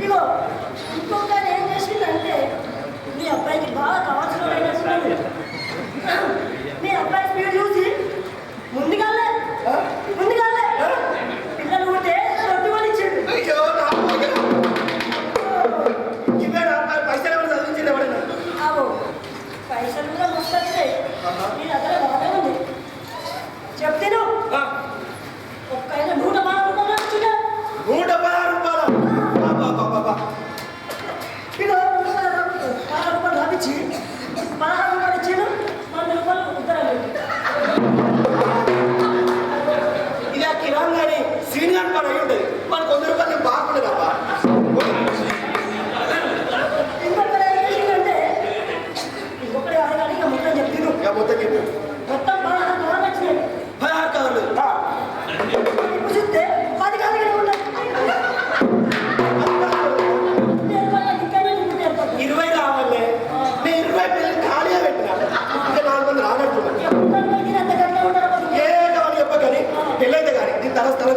ఇగో ఇంకొకటి ఏం చేసిందంటే మీ అబ్బాయికి బాగా కావాల్సిన వాడు అయినట్టున్నాడు. మీ అబ్బాయి స్పీడ్ చూసి ముందుగాలే పిల్లలు ఉంటే రొట్టి వాళ్ళు ఇచ్చిండు. అయ్యో నా మొగలు. ఇవే నా పైసలు ఎవరు చదివించింది ఎవడన్నా? ఆవో పైసలు కూడా మస్తు వచ్చాయి. మీ దగ్గర బాగానే ఉంది. చెప్తాను ఒక్క ఆయన 110 రూపాయలు వచ్చిందా? 116 రూపాయలు. బాబా ఇదో 16 రూపాయలు రాపించి 16 రూపాయలు ఇచ్చిండు. 100 రూపాయలు ఉత్తరాలు. ఇది ఆ కిరాణ్ గారి సీనియర్ పని అయి ఉంటుంది. మనకు 100 రూపాయలు బాగుండదు అబ్బా. ఇంకొకటి ఏం చేసిందంటే ఇంకొకటి అడగాలి మొత్తం చెప్తాను. ఇక మొత్తం చెప్పు. మొత్తం 16 రూపాయలు వచ్చినాయి. 16 కావాలి. ఇప్పుడు చూస్తే 10 కాదు ఉన్నాయి. 20 కావాలి. నేను 20 పిల్లలు ఖాళీగా పెట్టినా ఇంకా 4 మంది రానట్టున్నా. ఏ కావాలి చెప్ప కానీ పెళ్ళైతే కానీ దీని తలస్థలం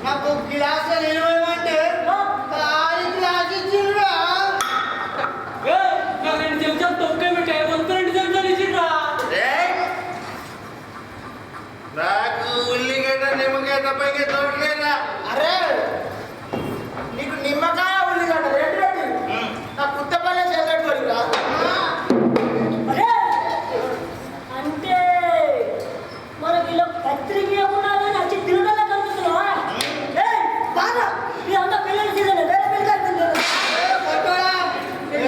నాకు గిలాసులు నిలవమంటే ఖాళీ గ్లాస్ ఇచ్చిండ్రా. నాకు 2 చెంచాలు తొక్కే పెట్టే, మొత్తం 2 చెంచాలు ఇచ్చిండ్రా. నాకు ఉల్లిగడ్డ నిమ్మగడ్డ పైకి తోటలేదా? అరే నీకు నిమ్మకాయ ఉల్లిగడ్డ రెండు రెండు నా కుత్తపల్లె చేసేట్టు వరిరా. అరే అంటే మన వీళ్ళ పత్రిక కూడా నచ్చి తిరుగుదల కలుగుతున్నావా? బాగా మీ అంత పిల్లలు తీరండి, వేరే పిల్లలు కలుగుతున్నారు. ఏ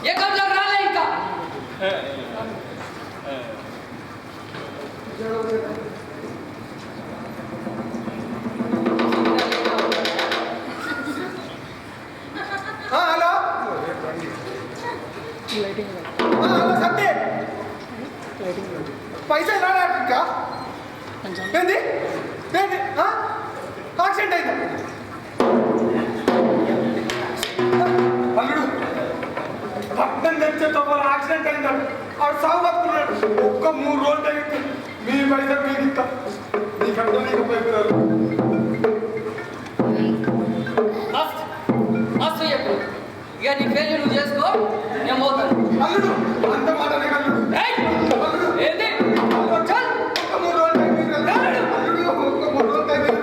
ఏ కబ్జాలు రాలే ఇంకా. హలో హలో సత్య పైసలు రాడా ఇంకా ఏంది ఏంది యాక్సిడెంట్ అయిందా అల్లుడు పట్టణం తెచ్చేతో యాక్సిడెంట్ అయిందాడు ఆడు సాగు బతుకున్నాడు. ఒక్క 3 రోజులు తగ్గింది మీ పైసలు మీకు ఇంకా నీకంటే నీకు పైపురారు మస్తు మస్తు చెప్పు. ఇక నీ పెళ్లి నువ్వు చేసుకో, నేను పోతాను. అల్లుడు అంత మాటనే అల్లుడు ఏయ్! ఏంది? చల్! ఒక్క 3 రోజులు తగ్గింది అల్లుడు ఒక్క 3 రోజులు తగ్గింది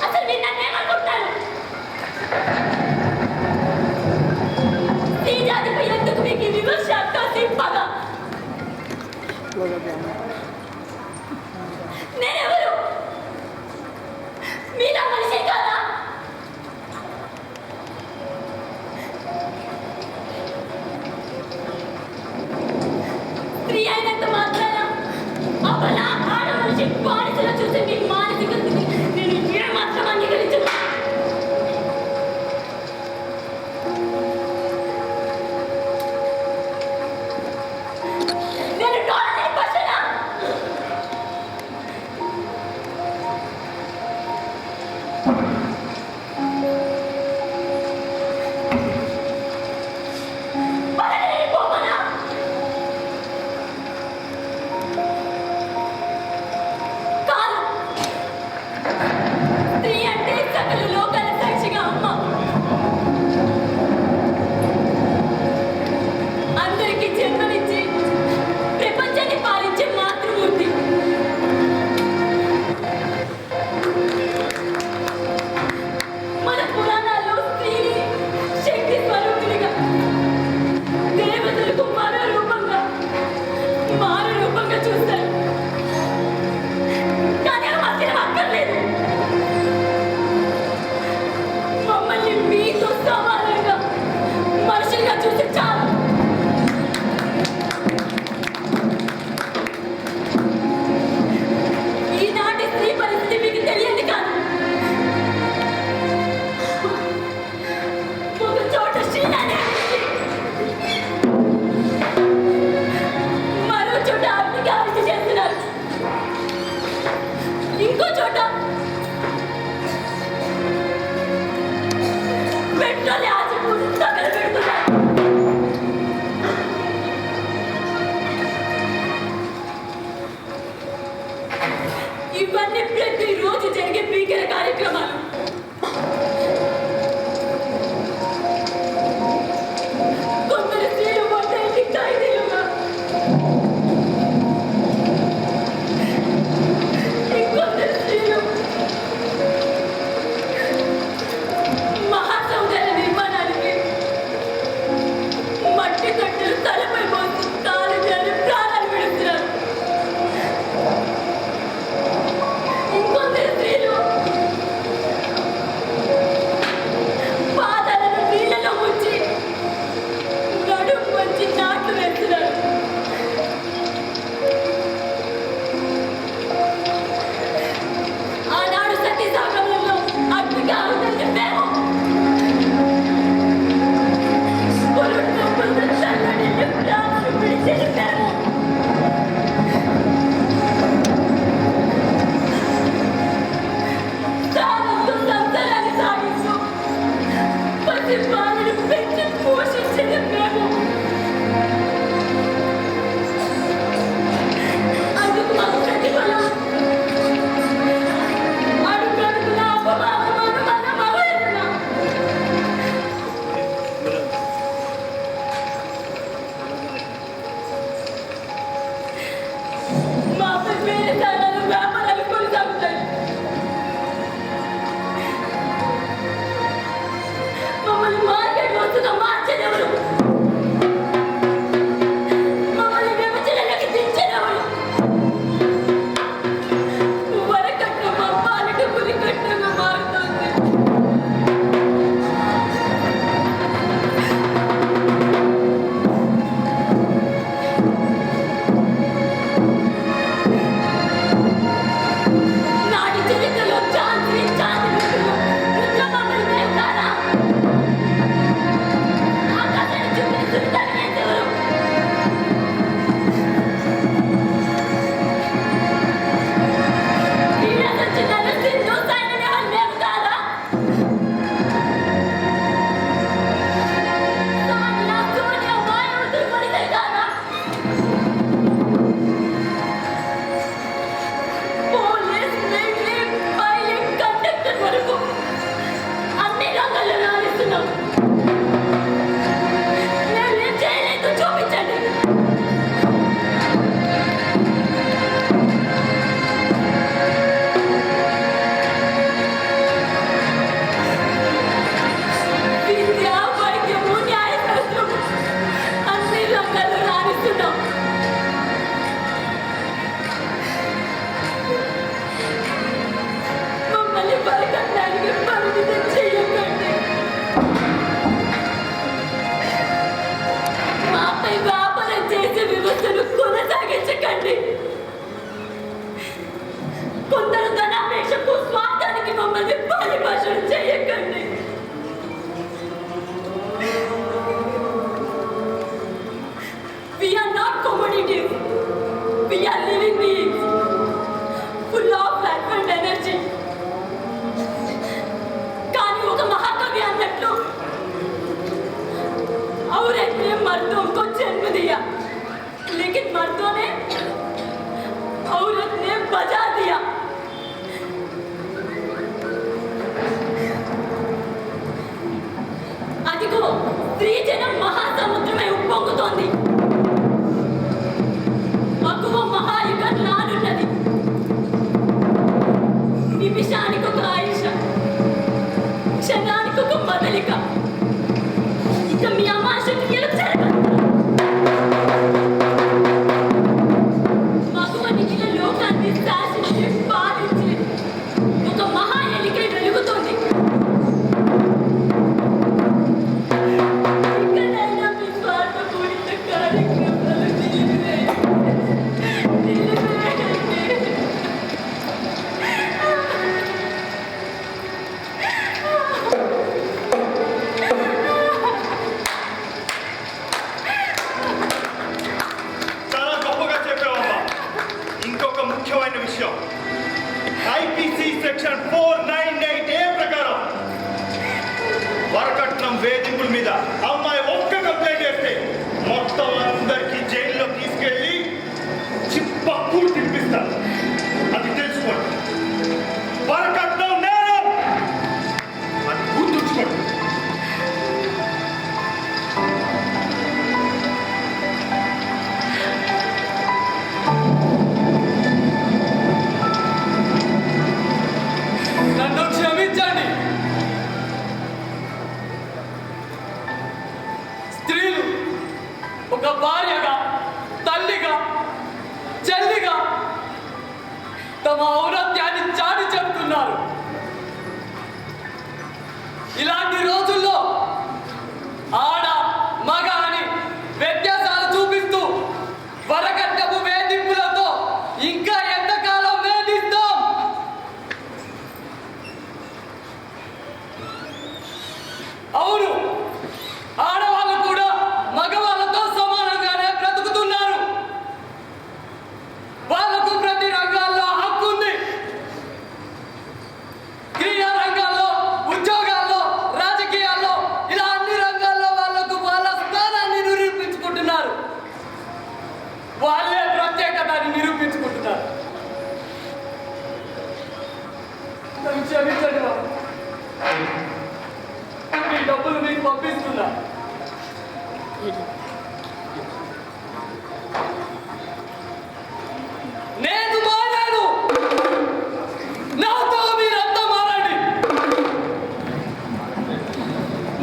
అసలు మీరు నన్ను ఏమనుకుంటున్నారు? ఈ జాతిపై ఎందుకు మీకు ఈ విమర్శ సింపగా? నేనెవరు? మీలా మనిషి కాదా? స్త్రీ అయినంత మాత్రాన అబల ఆడ మనిషి బానిసలో చూసి మీకు మానసిక స్థితి నేను ఏ మాత్రం అంగీకరించను. నేను నోడని పశునా? పడని పోమనా? కాదు. స్త్రీ అంటే సకల లోకాల సాక్షిగా అమ్మ. అందరికీ జన్మనిచ్చి ప్రపంచాన్ని పాలించే మాతృమూర్తి. మన పురాణాల్లో స్త్రీని శక్తి స్వరూపిణిగా, దేవతలకు మారు రూపంగా చూస్తారు. కానీ ఆ మధ్యన అక్కర్లేదు. మమ్మల్ని మీతో సమానంగా మనుషులుగా చూసి చాలు. ఈనాటి స్త్రీ పరిస్థితి మీకు తెలియదు కాదు. ఒక చోట శీలాన్ని అందించి, మరో చోట అగ్నికి ఆవిష్టి చేస్తున్నారు. ఇంకో చోట పెట్రోల్ ఆచిపూసి తగలబెడుతున్నారు. ఇవన్నీ ప్రతిరోజు జరిగే భీకర కార్యక్రమాలు. కొందరు స్త్రీలు వంట ఇంటికి ఖైదీలుగా, ఇంకొందరు స్త్రీలు మహాసౌధాల నిర్మాణానికి మట్టి తొట్టెలు తలపై పోసి కాలు జారి ప్రాణాలు విడుతున్నారు. ఇంకొందరు స్త్రీలు పాదాలను నీళ్ళలో ముంచి నడుము వంచి నాట్లు వేస్తున్నారు. ఆనాడు సతీ సాగరంలో అగ్నికి ఆహుతుల్ని మేము, పురుడు పురుడు చల్లడిల్లి ప్రాణాలు విడిచేది మేము. సాగుతూ సంసారాన్ని సాగిస్తూ పసి బాలను పెంచి పోషించేది మేము. అందుకు మాకు ప్రతిఫలం అడుగడుగున అపమానం, అనుమానం, అవహేళన. మాపై వేరే స్థానాలు వ్యాపారాలు కొనసాగుతాయి. మమ్మల్ని మార్కెట్ వస్తున్న మార్చేదెవరు? మమ్మల్ని విభజనలోకి దించేదెవరు? అమ్మాయి ఒక్క కంప్లైంట్ చేస్తే మొత్తం అందరికీ జైల్లో తీసుకెళ్ళి చిప్పకూరు తినిపిస్తారు. అది తెలుసుకోండి. వరకట్నం నేరం అది గుర్తుంచుకోండి. నన్ను క్షమించండి. స్త్రీలు ఒక భార్యగా, తల్లిగా, చెల్లిగా తమ ఔన్నత్యాన్ని చాటి చెబుతున్నారు. ఇలాంటి రోజుల్లో ఆడ మగ అని వ్యత్యాసాలు చూపిస్తూ వరకట్నపు వేధింపులతో ఇంకా ఎంతకాలం వేధిస్తాం? అవును, ఆడవాళ్ళు కూడా మగవాళ్ళతో సమానంగానే బ్రతుకుతున్నారు. వాళ్ళకు ప్రతి రంగాల్లో హక్కు ఉంది. క్రీడా రంగాల్లో, ఉద్యోగాల్లో, రాజకీయాల్లో, ఇలా అన్ని రంగాల్లో వాళ్ళకు వాళ్ళ స్థానాన్ని నిరూపించుకుంటున్నారు. వాళ్ళే ప్రత్యేకతని నిరూపించుకుంటున్నారు. నన్ను క్షమించండి బాబు. మీ డబ్బులు మీకు పంపిస్తున్నా. నేను మారాను. నాతో మీరంతా మారండి.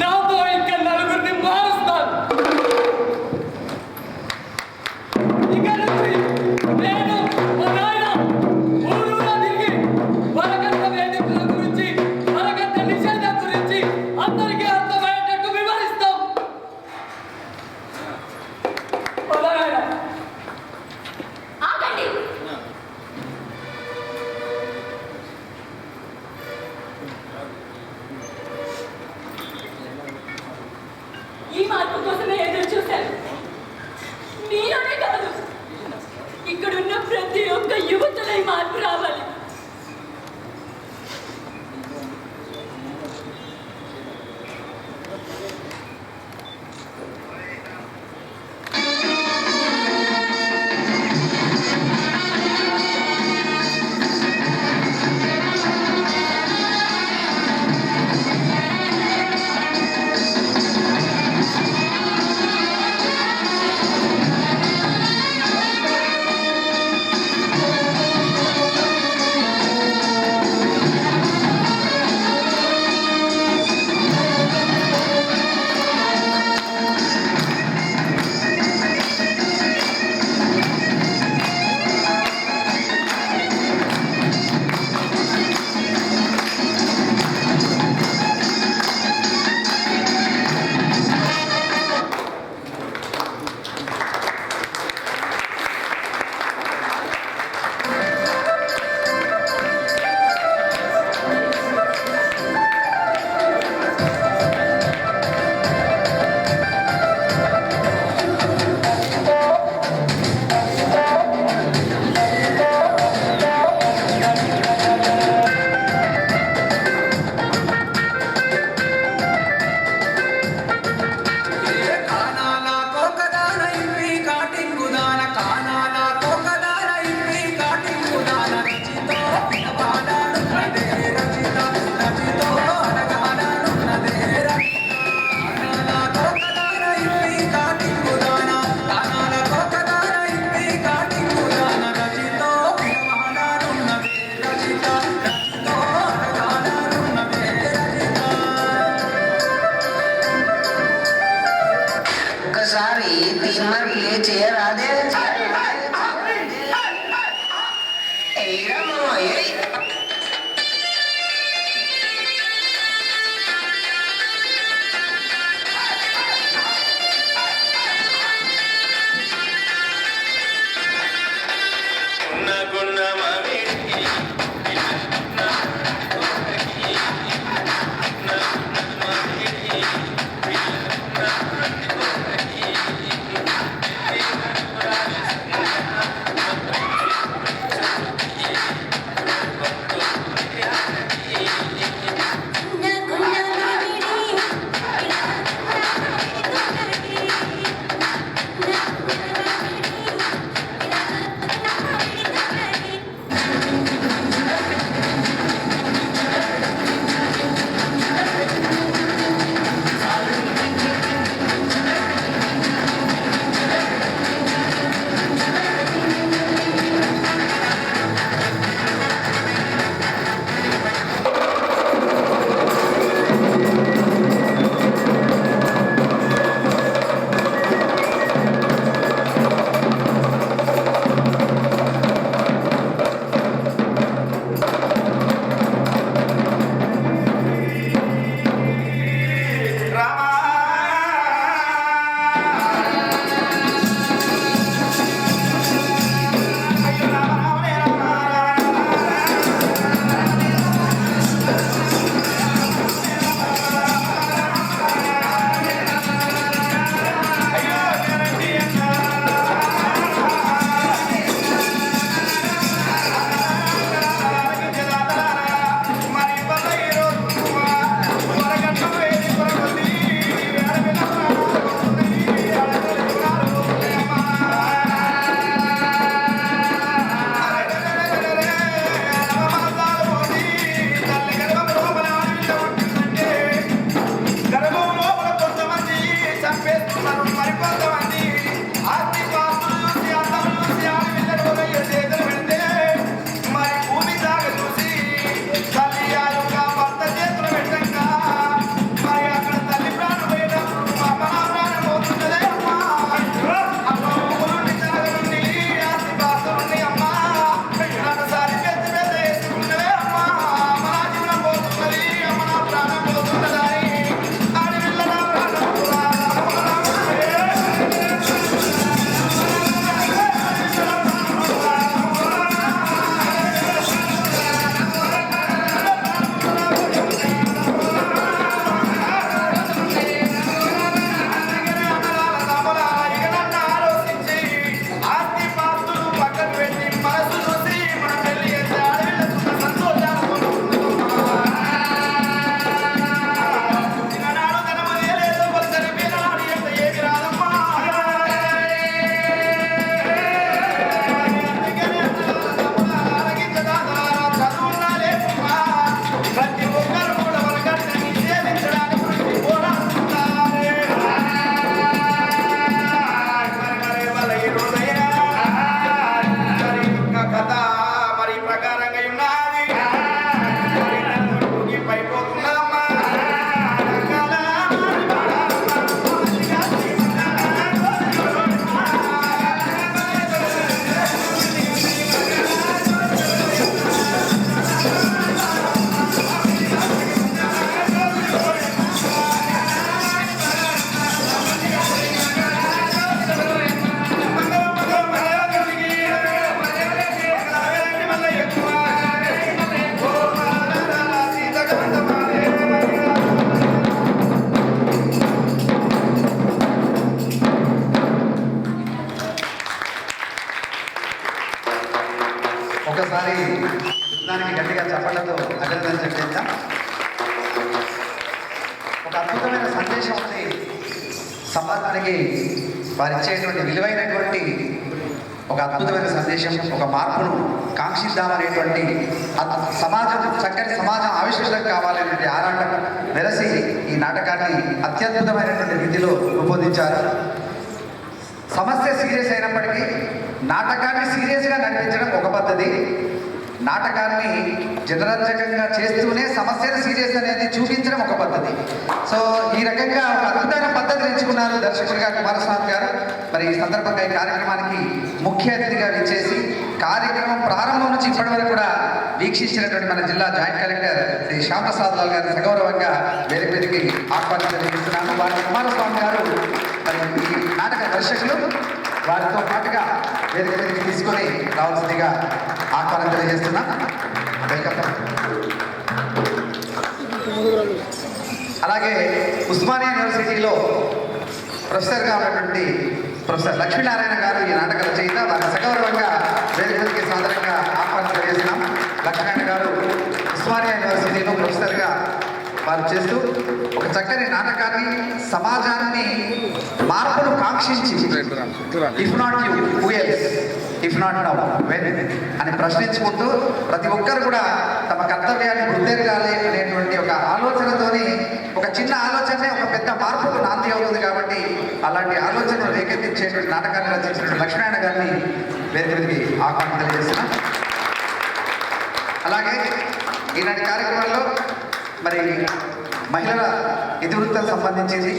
నాతో ఇంకా నలుగురిని మారుస్తాను. ఇక నుంచి నేను మా నాయన ఊరూరా తిరిగి వరకట్న వేధింపుల గురించి, వరకట్న నిషేధం గురించి అందరికీ అర్థమయ్యేటట్టు వివరిస్తాం. మా నాయన ఆగండి. ఈ మార్పు కోసమే ఎదురు చూశాను. మీలోనే కాదు, ఇక్కడున్న ప్రతి ఒక్క యువతలో ఈ మార్పు రావాలి. ఒకసారి దానికి గట్టిగా చెప్పడంతో అభినందన చెప్తాం. ఒక అద్భుతమైన సందేశం ఉంది సమాజానికి వారు ఇచ్చేటువంటి విలువైనటువంటి ఒక అద్భుతమైన సందేశం, ఒక మార్పును కాంక్షిద్దామనేటువంటి సమాజం, చక్కని సమాజం ఆవిష్కృతం కావాలనేటువంటి ఆరాటం వెరసి ఈ నాటకాన్ని అత్యద్భుతమైనటువంటి రీతిలో రూపొందించారు. సమస్య సీరియస్ అయినప్పటికీ నాటకాన్ని సీరియస్గా నడిపించడం ఒక పద్ధతి, నాటకాన్ని జనరంజకంగా చేస్తూనే సమస్యను సీరియస్ అనేది చూపించడం ఒక పద్ధతి. సో ఈ రకంగా ఒక అద్భుతమైన పద్ధతిని ఎంచుకున్నారు దర్శకుడిగా కుమారస్వామి గారు. మరి ఈ సందర్భంగా ఈ కార్యక్రమానికి ముఖ్య అతిథిగా విచ్చేసి కార్యక్రమం ప్రారంభం నుంచి ఇప్పటి వరకు కూడా వీక్షించినటువంటి మన జిల్లా జాయింట్ కలెక్టర్ శ్రీ శ్యామప్రసాద్ లాల్ గారు సగౌరవంగా వేరే వేదికకి ఆహ్వానం తెలియజేస్తున్నాను. వారి కుమారస్వామి గారు మరి ఈ నాటక దర్శకులు వారితో పాటుగా వేదిక మీదకి తీసుకొని రావాల్సిందిగా ఆహ్వానం తెలియజేస్తున్నా. వెల్కమ్. అలాగే ఉస్మానియా యూనివర్సిటీలో ప్రొఫెసర్గా ఉన్నటువంటి ప్రొఫెసర్ లక్ష్మీనారాయణ గారు ఈ నాటక రచయిత. వారి సగౌరవంగా వేదిక మీదకి సాధారణంగా ఆహ్వానం తెలియజేస్తున్నాం. లక్ష్మీనారాయణ గారు ఉస్మానియా యూనివర్సిటీలో ప్రొఫెసర్గా వారు చేస్తూ ఒక చక్కని నాటకాన్ని, సమాజాన్ని మార్పును కాంక్షించి if not you who else, if not now when అని ప్రశ్నించుకుంటూ ప్రతి ఒక్కరు కూడా తమ కర్తవ్యాన్ని గుర్తెరగాలి అనేటువంటి ఒక ఆలోచనతోని, ఒక చిన్న ఆలోచనే ఒక పెద్ద మార్పుకు నాంది అవుతుంది కాబట్టి అలాంటి ఆలోచనలు రేకెత్తించేటువంటి నాటకాన్ని రచించినటువంటి లక్ష్మీనారాయణ గారిని వేదికకి ఆహ్వానం తెలియజేస్తున్నాం. అలాగే ఈనాటి కార్యక్రమంలో మరి మహిళల ఇతివృత్తం సంబంధించింది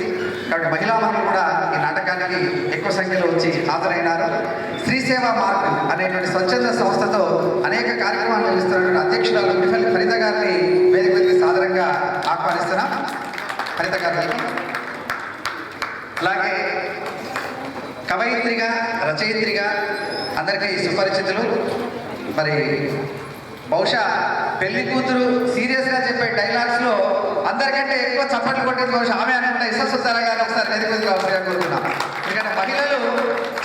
కాబట్టి మహిళా మనులు కూడా ఈ నాటకానికి ఎక్కువ సంఖ్యలో వచ్చి హాజరైనారు. స్త్రీ సేవా మార్గ్ అనేటువంటి స్వచ్ఛంద సంస్థతో అనేక కార్యక్రమాలు నిర్వహిస్తున్నటువంటి అధ్యక్షురాలు మిఫల్ ఫరిత గారిని వేదిక మీదకి సాదరంగా ఆహ్వానిస్తున్నాం. ఫరిత గారు. అలాగే కవయిత్రిగా, రచయిత్రిగా అందరికీ సుపరిచితులు. మరి బహుశా పెళ్లి కూతురు సీరియస్గా చెప్పే డైలాగ్స్లో అందరికంటే ఎక్కువ చప్పట్లు కొట్టేది బహుశా ఆమె అనుకుంటా ఇష్టసుతారా గారు ఒకసారి వేదిక అవసరంగా కోరుతున్నాం. ఎందుకంటే మహిళలు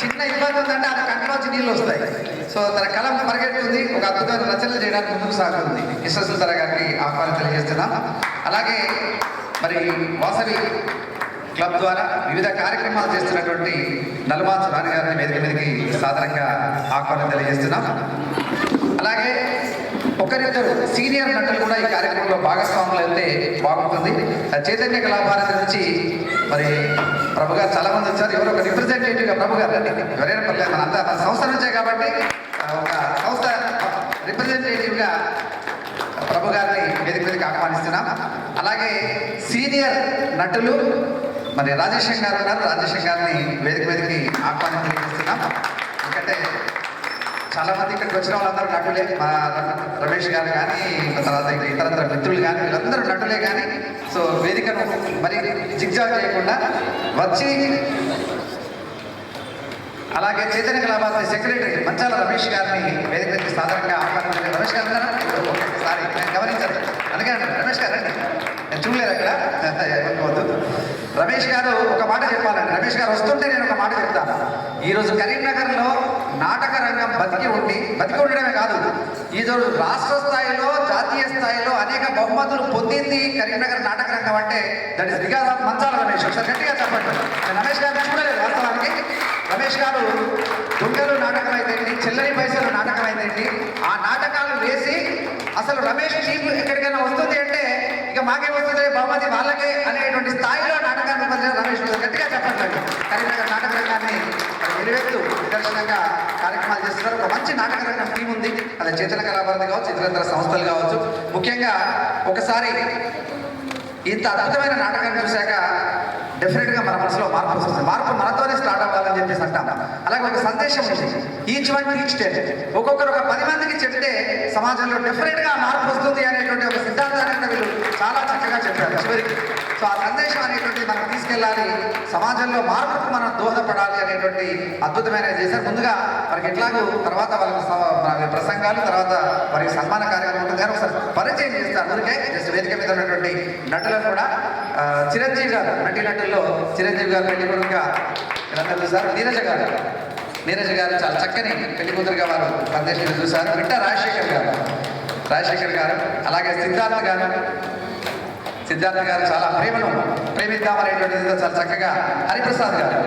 చిన్న ఇబ్బంది ఉందంటే ఆమె కంటిలోంచి నీళ్ళు వస్తాయి. సో తన కలం పరిగెత్తుంది, ఒక అద్భుతమైన రచనలు చేయడానికి ముందుకు సాగుతుంది. ఇష్టసుతారా గారికి ఆహ్వానం తెలియజేస్తున్నాం. అలాగే మరి వాసవి క్లబ్ ద్వారా వివిధ కార్యక్రమాలు చేస్తున్నటువంటి నల్మాచు రాణి గారిని వేదిక మీదకి సాధారణంగా ఆహ్వానం తెలియజేస్తున్నాం. అలాగే ఒకరిద్దరు సీనియర్ నటులు కూడా ఈ కార్యక్రమంలో భాగస్వాములు అయితే బాగుంటుంది. చైతన్య కళాభారతి నుంచి మరి ప్రభు గారు చాలా మంది వచ్చారు. ఎవరో ఒక రిప్రజెంటేటివ్గా ప్రభు గారు అండి, ఎవరైనా పర్లేదు, మన అంతా మన సంస్థ నుంచే కాబట్టి ఒక సంస్థ రిప్రజెంటేటివ్గా ప్రభు గారిని వేదిక మీదకి ఆహ్వానిస్తున్నాం. అలాగే సీనియర్ నటులు మరి రాజేశం గారు ఉన్నారు. రాజేశం గారిని వేదిక మీదకి ఆహ్వానం తెలియజేస్తున్నాం. ఎందుకంటే చాలా మంది ఇక్కడికి వచ్చిన వాళ్ళందరూ నటులే. మా రమేష్ గారు కానీ, తర్వాత ఇతరత్ర మిత్రులు కానీ, వీళ్ళందరూ నటులే. కానీ సో వేదికను మరి జిగ్జాగ్ చేయకుండా వచ్చి, అలాగే చైతన్య కళాభారతి సెక్రటరీ మంచాల రమేష్ గారిని వేదిక మీదకి సాధారణంగా ఆహ్వానించారు. రమేష్ గారు సారీ నేను గమనించాను, అందుకే రమేష్ గారు అండి, నేను చూడలేదు అక్కడ, ఏమనుకోవద్దు. రమేష్ గారు ఒక మాట చెప్పాలండి. రమేష్ గారు వస్తుంటే నేను ఒక మాట చెప్తాను. ఈరోజు కరీంనగర్లో నాటక రంగం బతికి ఉండడమే కాదు, ఈరోజు రాష్ట్ర స్థాయిలో, జాతీయ స్థాయిలో అనేక బహుమతులు పొందింది కరీంనగర్ నాటక రంగం అంటే దట్ ఇస్ బికాస్ ఆఫ్ మంచాల రమేష్. ఒకసారి గట్టిగా చెప్పండి. నేను రమేష్ గారిని చూడలేదు వాస్తవానికి. రమేష్ గారు దుంగలు నాటకం అయితేంటి, చెల్లని పైసలు నాటకం అయితేంటి, ఆ నాటకాలు వేసి అసలు రమేష్ టీం ఎక్కడికైనా వస్తుంది అంటే ఇక మాకే వస్తుంది బహుమతి వాళ్ళకే అనేటువంటి స్థాయిలో నాటకాన్ని రమేష్ గట్టిగా చెప్పట్లేదు. కరీంనగర్ నాటక రంగాన్ని నిలువెత్తు నిదర్శనంగా కార్యక్రమాలు చేస్తున్నారు. ఒక మంచి నాటక రంగం టీం ఉంది. అది చైతన్య కళాభారతి కావచ్చు, ఇతర సంస్థలు కావచ్చు. ముఖ్యంగా ఒకసారి ఇంత అద్భుతమైన నాటకాన్ని చూశాక డెఫినెట్గా మన మనసులో మార్పు వస్తుంది. మార్పు మనతోనే స్టార్ట్ అవ్వాలని చెప్పేసి అంటాం. అలాగే ఒక సందేశం ఉంది, ఈచ్ వన్ టీచ్ 10. ఒక్కొక్కరు ఒక 10 మందికి చెప్తే సమాజంలో డెఫినెట్గా మార్పు వస్తుంది అనేటువంటి ఒక సిద్ధాంతాన్ని వీళ్ళు చాలా చక్కగా చెప్పారు చివరికి. సో ఆ సందేశం అనేటువంటిది మనం తీసుకెళ్ళాలి, సమాజంలో మార్పుకు మనం దోహదపడాలి అనేటువంటి అద్భుతమైన చేశారు. ముందుగా వారికి ఎట్లాగూ తర్వాత వాళ్ళకి ప్రసంగాలు, తర్వాత వారికి సన్మాన కార్యక్రమం ఉంటుంది. కానీ ఒకసారి పరిచయం చేస్తారు. అందుకే జస్ట్ వేదిక మీద ఉన్నటువంటి నటులను కూడా చిరంజీవి గారు, నటుల్లో చిరంజీవి గారు పెళ్లి కొడుకుగా వీళ్ళందరూ చూసారు. నీరజ నీరజ్ గారు చాలా చక్కని పెళ్లి కూతురుగా వారు పనిచేసిన చూశారు. వింట రాజశేఖర్ గారు, అలాగే సిద్ధార్థ గారు చాలా ప్రేమను ప్రేమిద్దామనేటువంటిది చాలా చక్కగా హరిప్రసాద్ గారు,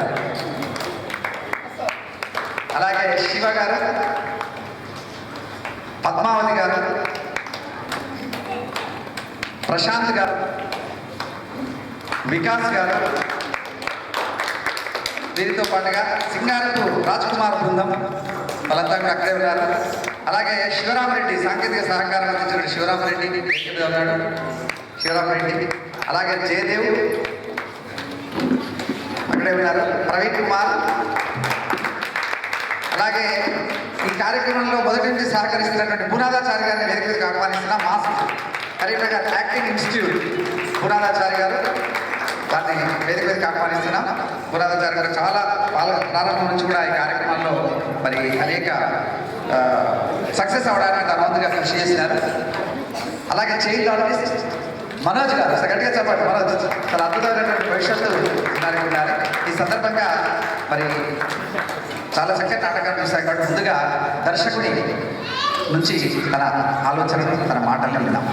అలాగే శివ గారు, పద్మావతి గారు, ప్రశాంత్ గారు, వికాస్ గారు, వీరితో పాటుగా సింగారపు రాజ్ కుమార్ బృందం వాళ్ళంతా కూడా అక్కడే ఉన్నారు. అలాగే శివరామరెడ్డి సాంకేతిక సహకారం అందించిన శివరామరెడ్డి ఉన్నాడు, శివరామరెడ్డి, అలాగే జయదేవ్ అక్కడే ఉన్నారు, ప్రవీణ్ కుమార్, అలాగే ఈ కార్యక్రమంలో మొదటి నుంచి సహకరిస్తున్నటువంటి పునాదాచారి గారిని వేదిక మీదకి ఆహ్వానిస్తున్న మాస్ కరీంనగర్ యాక్టింగ్ ఇన్స్టిట్యూట్ పునాదాచారి గారు, వారిని వేదిక మీదకి ఆహ్వానిస్తున్నాం. పునాదాచారి గారు చాలా ప్రారంభం నుంచి కూడా ఈ కార్యక్రమంలో మరి అనేక సక్సెస్ అవడానికి తన వంతుగా కృషి చేసినారు. అలాగే చైల్డ్ ఆర్టిస్ట్ మనోజ్ గారు, గట్టిగా చెప్పండి, మనోజ్ చాలా అద్భుతమైనటువంటి భవిష్యత్తు ఉన్నారు. ఈ సందర్భంగా మరి చాలా చక్కటి నాటకాలు చూశారు కాబట్టి ముందుగా దర్శకుడి నుంచి తన ఆలోచనలు, తన మాటలు విన్నాం.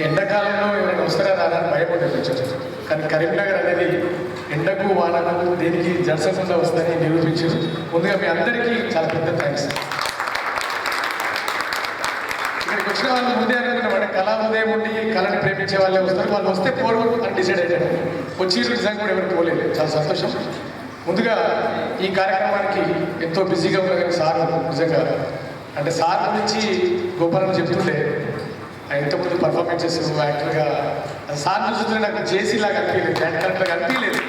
ఎండాకాలంలో ఏమైనా వస్తారా రాదని భయపడవచ్చు, కానీ కరీంనగర్ అనేది ఎండకు వానకు దేనికి జడసకుండా వస్తుందని నిరూపించారు. ముందుగా మీ అందరికీ చాలా పెద్ద థ్యాంక్స్. ఇక్కడికి వచ్చిన వాళ్ళు ముందే అనుకున్నాం, కళా ఉదయం ఉండి కళని ప్రేమించే వాళ్ళే వస్తారు, వాళ్ళు వస్తే పోరు అని డిసైడ్ అయ్యారు. వచ్చి నిజంగా కూడా ఎవరికి పోలేదు, చాలా సంతోషం. ముందుగా ఈ కార్యక్రమానికి ఎంతో బిజీగా ఉన్న కానీ సార్ నిజంగా అంటే సార్ నుంచి గోపాలను చెప్తుండే ఆయన ఎంతోమంది పర్ఫార్మెన్సెస్ యాక్టర్గా సార్ చూస్తుంటే నాకు జేసీలాగా అనిపించలేదు, డాడ్ కరెక్ట్గా అనిపించలేదు.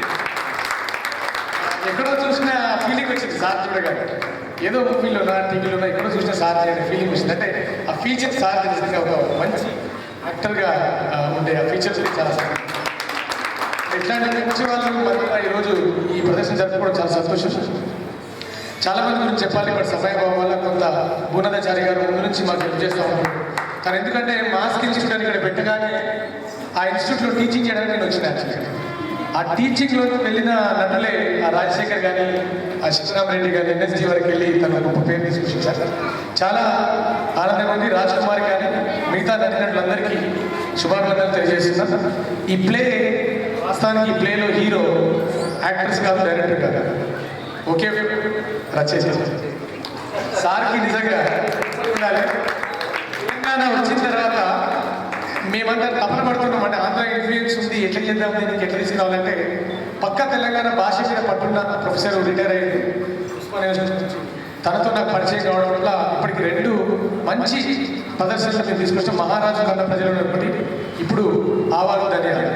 ఎక్కడో చూసిన ఫీలింగ్ వచ్చింది సార్ చూడగానే, ఏదో మూవీలోనా టీవీలోనా ఎక్కడో చూసిన సార్ అనే ఫీలింగ్ వచ్చింది. అంటే ఆ ఫీచర్స్ సార్ నిజంగా ఒక మంచి యాక్టర్గా ఉండే ఆ ఫీచర్స్ చాలా ఇట్లాంటి మంచి వాళ్ళు మరి ఈరోజు ఈ ప్రదర్శన జరుపుకోవడం చాలా సంతోషం. చాలా మంది గురించి చెప్పాలి, బట్ సమయభావం వల్ల కొంత భూనదాచారి గారు ముందు నుంచి మాకు హెల్ప్ చేస్తూ ఉంటారు. కానీ ఎందుకంటే మాస్క్ ఇన్స్టిట్యూట్ ఇక్కడ పెట్టగానే ఆ ఇన్స్టిట్యూట్లో టీచింగ్ చేయడానికి నేను వచ్చిన యాక్చువల్గా ఆ టీచింగ్లో వెళ్ళిన నటులే ఆ రాజశేఖర్ కానీ, ఆ శివరామరెడ్డి కానీ, ఎన్ఎస్జీ వరకు వెళ్ళి తన గొప్ప పేరు తీసుకొచ్చారు. చాలా ఆనందంగా ఉంది. రాజ్ కుమార్ కానీ మిగతా నటినట్లందరికీ శుభాకాంక్షలు తెలియజేస్తున్నాను. ఈ ప్లే వాస్తవానికి ఈ ప్లేలో హీరో యాక్టర్స్ కాదు, డైరెక్టర్ కాదు, ఒకే రచయిత. సార్కి నిజంగా ఉండాలి. తెలంగాణ వచ్చిన తర్వాత మేమంతా తపన పడుతున్నాం, అంటే ఆంధ్ర ఇన్ఫ్లుయెన్స్ ఉంది, ఎట్లా చేద్దాం, దీనికి ఎట్లా తీసుకురావాలంటే పక్క తెలంగాణ భాష మీద పట్టున్న ప్రొఫెసర్ రిటైర్ అయ్యింది తనతో నాకు పరిచయం కావడం వల్ల ఇప్పటికి 2 మంచి ప్రదర్శనలు మేము తీసుకొచ్చాం. మహారాజు కన్న ప్రజలు ఉన్నప్పటి ఇప్పుడు ఆవాలు ధన్యాలు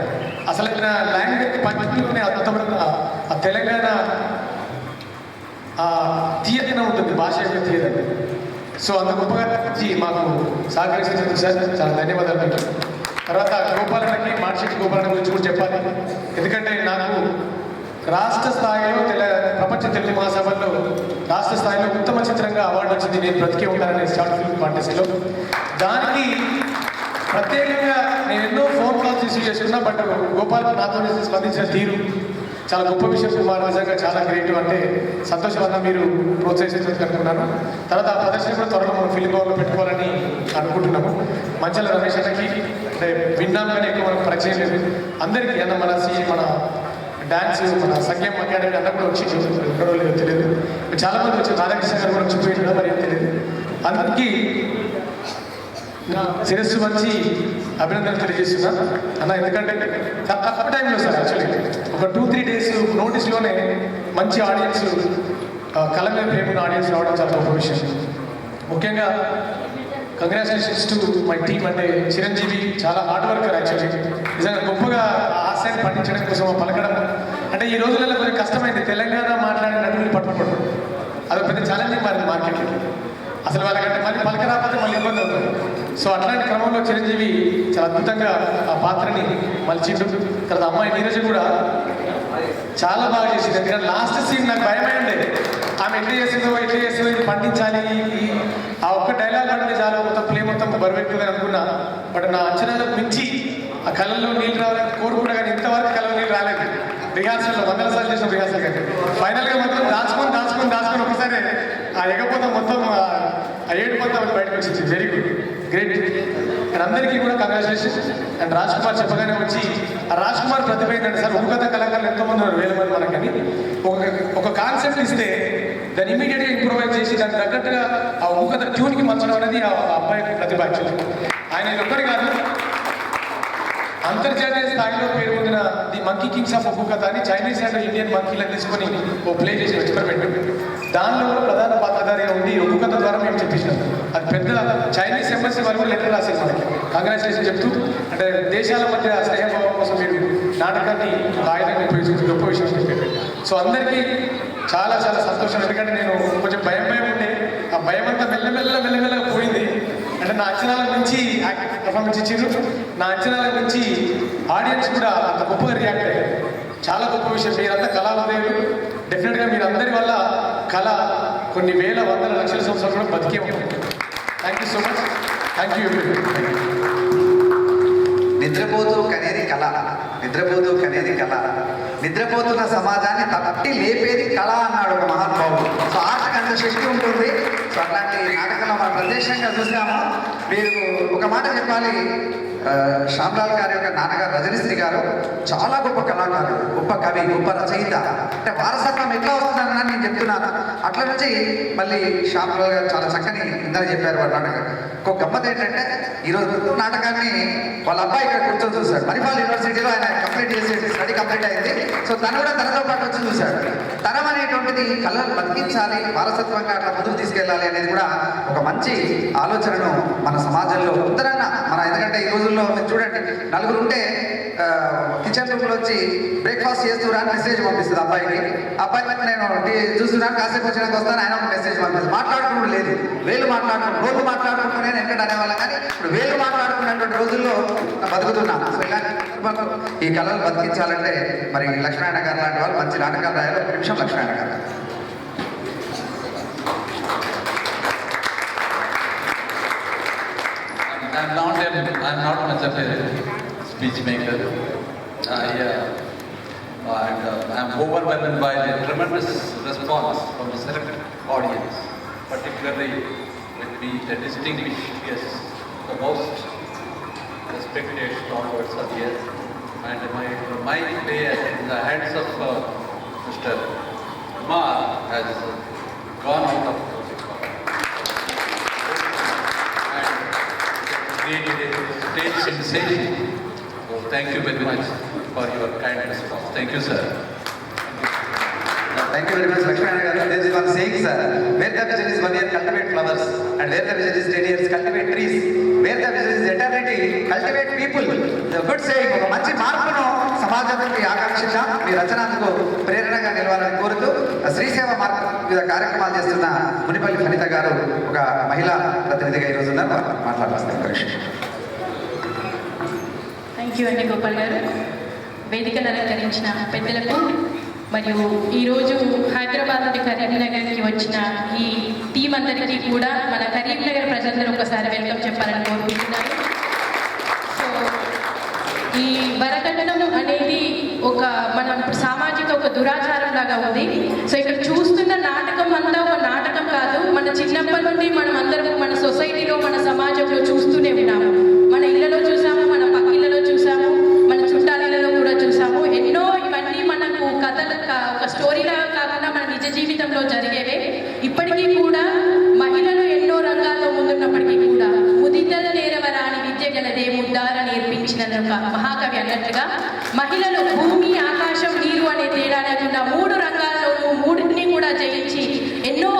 అసలైన లాంగ్వేజ్ పంచుకునే అద్భుతమైన ఆ తెలంగాణ తీయతన ఉంటుంది, భాష యొక్క తీయదని. సో అంత గొప్పగా మాకు సహకరించినందుకు సార్ చాలా ధన్యవాదాలు మీకు. తర్వాత గోపాలన్నకి మార్షెట్టి గోపాలన్న గురించి కూడా చెప్పాలి. ఎందుకంటే నాకు రాష్ట్ర స్థాయిలో ప్రపంచ తెలుగు మహాసభల్లో రాష్ట్ర స్థాయిలో ఉత్తమ చిత్రంగా అవార్డు వచ్చింది. నేను బ్రతికే ఉంటాననే షార్ట్ ఫిల్మ్ కాంటెస్ట్లో. దానికి ప్రత్యేకంగా నేను ఎన్నో ఫోన్ కాల్స్ రిసీవ్ చేస్తున్నా, బట్ గోపాల్ నాతో స్పందించిన తీరు చాలా గొప్ప విషయం. కుమార్ నిజంగా చాలా క్రియేటివ్, అంటే సంతోషంగా మీరు ప్రోత్సహించడానికి అనుకున్నాను. తర్వాత ఆ ప్రదర్శన కూడా త్వరలో మనం ఫిల్మ్ భవన్లో పెట్టుకోవాలని అనుకుంటున్నాము. మంచాల రమేష్ అన్నకి అంటే విన్నాం కానీ ఎక్కువ మనకు పరిచయం లేదు. అందరికీ అన్న మన మన డాన్స్ మన సంగీతం అకాడమీ అన్న కూడా వచ్చి ఎక్కడో లేదో తెలియదు, చాలామంది వచ్చి రాధాకృష్ణ గారు కూడా చూపించడం మరి ఏం తెలియదు. అందరికీ నా శిరస్సు వచ్చి అభినందనలు తెలియజేస్తున్నా అన్న. ఎందుకంటే చాలా తక్కువ టైంలో సార్ యాక్చువల్లీ ఒక 2-3 డేస్ నోటీస్లోనే మంచి ఆడియన్స్, కళ మీద ప్రేమ ఆడియన్స్ రావడం చాలా గొప్ప విషయం. ముఖ్యంగా కంగ్రాచులేషన్స్ టు మై టీమ్. అంటే చిరంజీవి చాలా హార్డ్ వర్కర్ యాక్చువల్లీ, నిజంగా గొప్పగా ఆశయాన్ని పండించడం కోసం పలకడం అంటే ఈ రోజులలో కొంచెం కష్టమైంది. తెలంగాణ మాట్లాడే నటుల్ని పట్టుకోవడం అది పెద్ద ఛాలెంజింగ్ మారింది మార్కెట్లో. అసలు వాళ్ళకంటే మళ్ళీ పలక రాకపోతే మళ్ళీ ఇబ్బంది అవుతుంది. సో అట్లాంటి క్రమంలో చిరంజీవి చాలా అద్భుతంగా ఆ పాత్రని మలిచిండు. తర్వాత అమ్మాయి నీరజ కూడా చాలా బాగా చేసింది. ఎందుకంటే లాస్ట్ సీన్ నాకు భయమే ఉండేది, ఆమె ఎట్లా చేసిందో ఇది పండించాలి, ఆ ఒక్క డైలాగ్ అంటే చాలా మొత్తం ప్లే మొత్తం బరువెక్కుదని అనుకున్నా. బట్ నా అంచనాలకు మించి ఆ కళ్ళల్లో నీళ్ళు రావాలని కోరుకున్నా, కానీ ఇంతవరకు కళ్ళలో నీళ్ళు రాలేదు. రిహార్సల్లో 100 సార్లు చేసిన రిహార్సల్ కానీ ఫైనల్గా మాత్రం దాచుకొని ఒకసారి ఆ ఎగపోత మొత్తం ఆ ఏడు మొత్తం బయటకు వచ్చింది. Very good, great. అండ్ అందరికీ కూడా కంగ్రాచులేషన్స్. అండ్ రాజ్ కుమార్ చెప్పగానే వచ్చి ఆ రాజ్ కుమార్ ప్రతిభ ఏంటంటే సార్ ఉపకథ కళాకారులు ఎంతోమంది ఉన్నారు, 1000 మంది మనకని ఒక కాన్సెప్ట్ ఇస్తే దాన్ని ఇమీడియట్గా ఇంప్రూవైజ్ చేసి దానికి తగ్గట్టుగా ఆ ఉపకథ ట్యూన్కి మార్చడం అనేది ఆ అబ్బాయి ప్రతిభ. యాక్చువల్లీ ఆయన ఒక్కడి కాదు, అంతర్జాతీయ స్థాయిలో పేరు పొందిన ది మంకీ కింగ్స్ ఆఫ్ ఒక్కొక్క అని చైనీస్ అండ్ ఇండియన్ మంకీలను తీసుకొని ఓ ప్లే చేసి ఎక్స్పెరిమెంట్. దానిలో కూడా ప్రధాన పాత్రధారిగా ఉండి ఒక్కొక్క ద్వారా మేము చెప్పించినాం. అది పెద్ద చైనీస్ ఎంబసీ వాళ్ళు కూడా లెటర్ రాసేది మనకి కంగ్రాచులేషన్ చెప్తూ, అంటే దేశాల మధ్య స్నేహభావం కోసం మీరు నాటకాన్ని ఆయుధంగా ఉపయోగించి గొప్ప విషయం చెప్పారు. సో అందరికీ చాలా చాలా సంతోషం. ఎందుకంటే నేను కొంచెం భయం ఉంటే ఆ భయం అంతా మెల్లమెల్లగా పోయింది. అంటే నా అంచనాల నుంచి పర్ఫార్మెన్స్ ఇచ్చిండ్రు, నా అంచనాల నుంచి ఆడియన్స్ కూడా అంత గొప్పగా రియాక్ట్ అయ్యారు. చాలా గొప్ప విషయం. మీరంతా కళా ఉదయులు. డెఫినెట్గా మీరు అందరి వల్ల కళ కొన్ని వేల వందల లక్షల సంవత్సరాలు కూడా బతికే ఉంటుంది. Thank you so much. Thank you. నిద్రపోతూ కనేది కళ, నిద్రపోతూ కనేది కళ, నిద్రపోతున్న సమాజాన్ని తట్టి లేపేది కళ అన్నాడు ఒక మహానుభావుడు. సో ఆటకు అంత శక్తి ఉంటుంది. సో అట్లాంటి నాటకంలో మనం ప్రత్యక్షంగా చూసాము. మీరు ఒక మాట చెప్పాలి, శ్యామ్లాల్ గారి యొక్క నాన్నగారు రజనీశ్రీ గారు చాలా గొప్ప కళాకారుడు, గొప్ప కవి, గొప్ప రచయిత. అంటే వారసత్వం ఎట్లా వస్తుందని నేను చెప్తున్నాను. అట్లా నుంచి మళ్ళీ శ్యామ్లాల్ గారు చాలా చక్కని ఇందని చెప్పారు వాళ్ళ నాటకం. ఒక గమ్మత్ ఏంటంటే ఈరోజు నాటకాన్ని వాళ్ళ అబ్బాయి ఇక్కడ కూర్చొని చూశాడు. మణిపాల్ యూనివర్సిటీలో ఆయన కంప్లీట్ చేసి స్టడీ కంప్లీట్ అయింది. సో తను కూడా తనతో పాటు వచ్చి చూశాడు. తరం అనేటువంటిది కళలు బతికించాలి, వారసత్వంగా అట్లా ముందుకు తీసుకెళ్ళాలి అనేది కూడా ఒక మంచి ఆలోచనను మన సమాజంలో ఉత్తరంగా ఎందుకంటే ఈ రోజుల్లో మీరు చూడండి, నలుగురు ఉంటే కిచెన్ రూమ్లో వచ్చి బ్రేక్ఫాస్ట్ చేస్తున్నా మెసేజ్ పంపిస్తుంది అబ్బాయికి. అబ్బాయి నేను చూస్తున్నాను, కాసేపు వచ్చినాక వస్తాను, ఆయన ఒక మెసేజ్ పంపిస్తుంది. మాట్లాడుకుంటూ లేదు, వేలు రోజు మాట్లాడుకుంటూనే వెంకట అనేవాళ్ళం. కానీ ఇప్పుడు వేలు మాట్లాడుకున్నటువంటి రోజుల్లో బతుకుతున్నాను. సో ఇలాంటి ఈ కళలు బతికించాలంటే మరి లక్ష్మీనారాయణ గారు లాంటి వాళ్ళు మంచి నాటకాలు రాయాలి. ఒక నిమిషం లక్ష్మీనారాయణ గారు. I'm not much of a speech maker. I'm overwhelmed by the tremendous response from the select audience, particularly with the distinguished guests, the most respected stalwarts are here, and my prayer in the hands of Mr. Kumar has gone out of created a stage sensation. So thank you very much for your kind response. Thank you, sir. Thank you very much, Lakshmana garu. There is one saying, sir. Where the vision is 1 year, cultivate flowers, and where the vision is 10 years, cultivate trees. Where the vision is eternity, cultivate people. The good saying. ఒక మంచి మార్పును సమాజానికి ఆకాంక్షించ మీ రచనకు ప్రేరణగా నిలవాలని కోరుతూ శ్రీసేవ మార్గం వివిధ కార్యక్రమాలు చేస్తున్న మునిపల్లి ఫలిత గారు ఒక మహిళా ప్రతినిధిగా ఈరోజు ఉన్నారు, మాట్లాడుతున్నారు. థ్యాంక్ యూ అండి గోపాల్ గారు. వేదికను అలంకరించిన పెద్దలకు మరియు ఈరోజు హైదరాబాద్ నుండి కరీంనగర్కి వచ్చిన ఈ టీం అందరికీ కూడా మన కరీంనగర్ ప్రజలందరూ ఒకసారి వెల్కమ్ చెప్పాలని కోరుకుంటున్నారు. సో ఈ వరకట్నం అనేది ఒక మన సామాజిక ఒక దురాచారం లాగా ఉంది. సో ఇక్కడ చూస్తున్న నాటకం అంతా ఒక నాటకం కాదు. మన చిన్నప్పటి నుండి మనం అందరం మన సొసైటీలో మన సమాజంలో చూస్తూనే ఉన్నాము. మన ఇళ్లలో చూసాము, మన పక్కిళ్లలో చూసాము, మన చుట్టాలిళ్లలో కూడా చూసాము. ఎన్నో ఇవన్నీ మనకు కథలు ఒక స్టోరీలాగా కాకుండా మన నిజ జీవితంలో జరిగేవే. ఇప్పటికీ కూడా మహిళలు ఎన్నో రంగాల్లో ముందున్నప్పటికీ కూడా ముదితల నేరవరాని విద్య గలదే ముద్దార నేర్పించిన ఒక మహాకవి అన్నట్లుగా మహిళలు భూమి, ఆకాశం, నీరు అనే తేడా లేకుండా 3 రంగాల్లోనూ 3ని కూడా జయించి ఎన్నో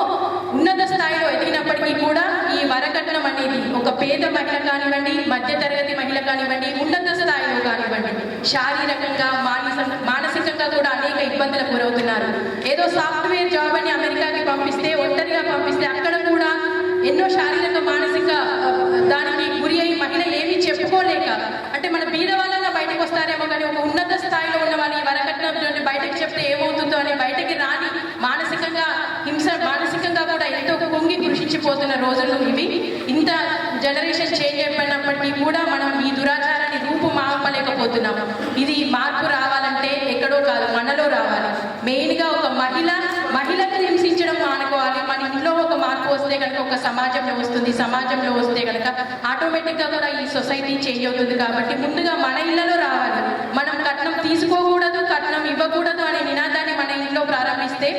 ఉన్నత స్థాయిలో ఎదిగినప్పటికీ కూడా ఈ వరకట్నం అనేది ఒక పేద మహిళ కానివ్వండి, మధ్యతరగతి మహిళ కానివ్వండి, ఉన్నత స్థాయిలో కానివ్వండి, శారీరకంగా మానసికంగా కూడా అనేక ఇబ్బందులకు గురవుతున్నారు. ఏదో సాఫ్ట్వేర్ జాబ్ అని అమెరికాకి పంపిస్తే, ఒంటరిగా పంపిస్తే అక్కడ కూడా ఎన్నో శారీరక మానసిక దానికి గురి అయి మహిళ ఏమీ చెప్పుకోలేక, అంటే మన బీద వాళ్ళగా బయటకు వస్తారేమో కానీ ఒక ఉన్నత స్థాయిలో ఉన్న వాళ్ళు ఈ వరకట్నం నుండి బయటకు చెప్తే ఏమవుతుందో అని బయటకి రాని మానసికంగా కూడా ఎంతో కుంగి కృషించిపోతున్న రోజులు ఇవి. ఇంత జనరేషన్ చేంజ్ అయిపోయినప్పటికీ కూడా మనం ఈ దురాచారాన్ని రూపుమాపలేకపోతున్నాం. ఇది మార్పు రావాలంటే ఎక్కడో కాదు మనలో రావాలి. మెయిన్గా ఒక మహిళకు హింసించడం మానుకోవాలి. మన ఇంట్లో ఒక మార్పు వస్తే కనుక ఒక సమాజంలో వస్తుంది, సమాజంలో వస్తే కనుక ఆటోమేటిక్గా కూడా ఈ సొసైటీ చేంజ్ అవుతుంది. కాబట్టి ముందుగా మన ఇళ్లలో రావాలి. మనం కట్నం తీసుకోకూడదు, కట్నం ఇవ్వకూడదు అనే నినాదాన్ని మన ఇంట్లో ప్రారంభిస్తే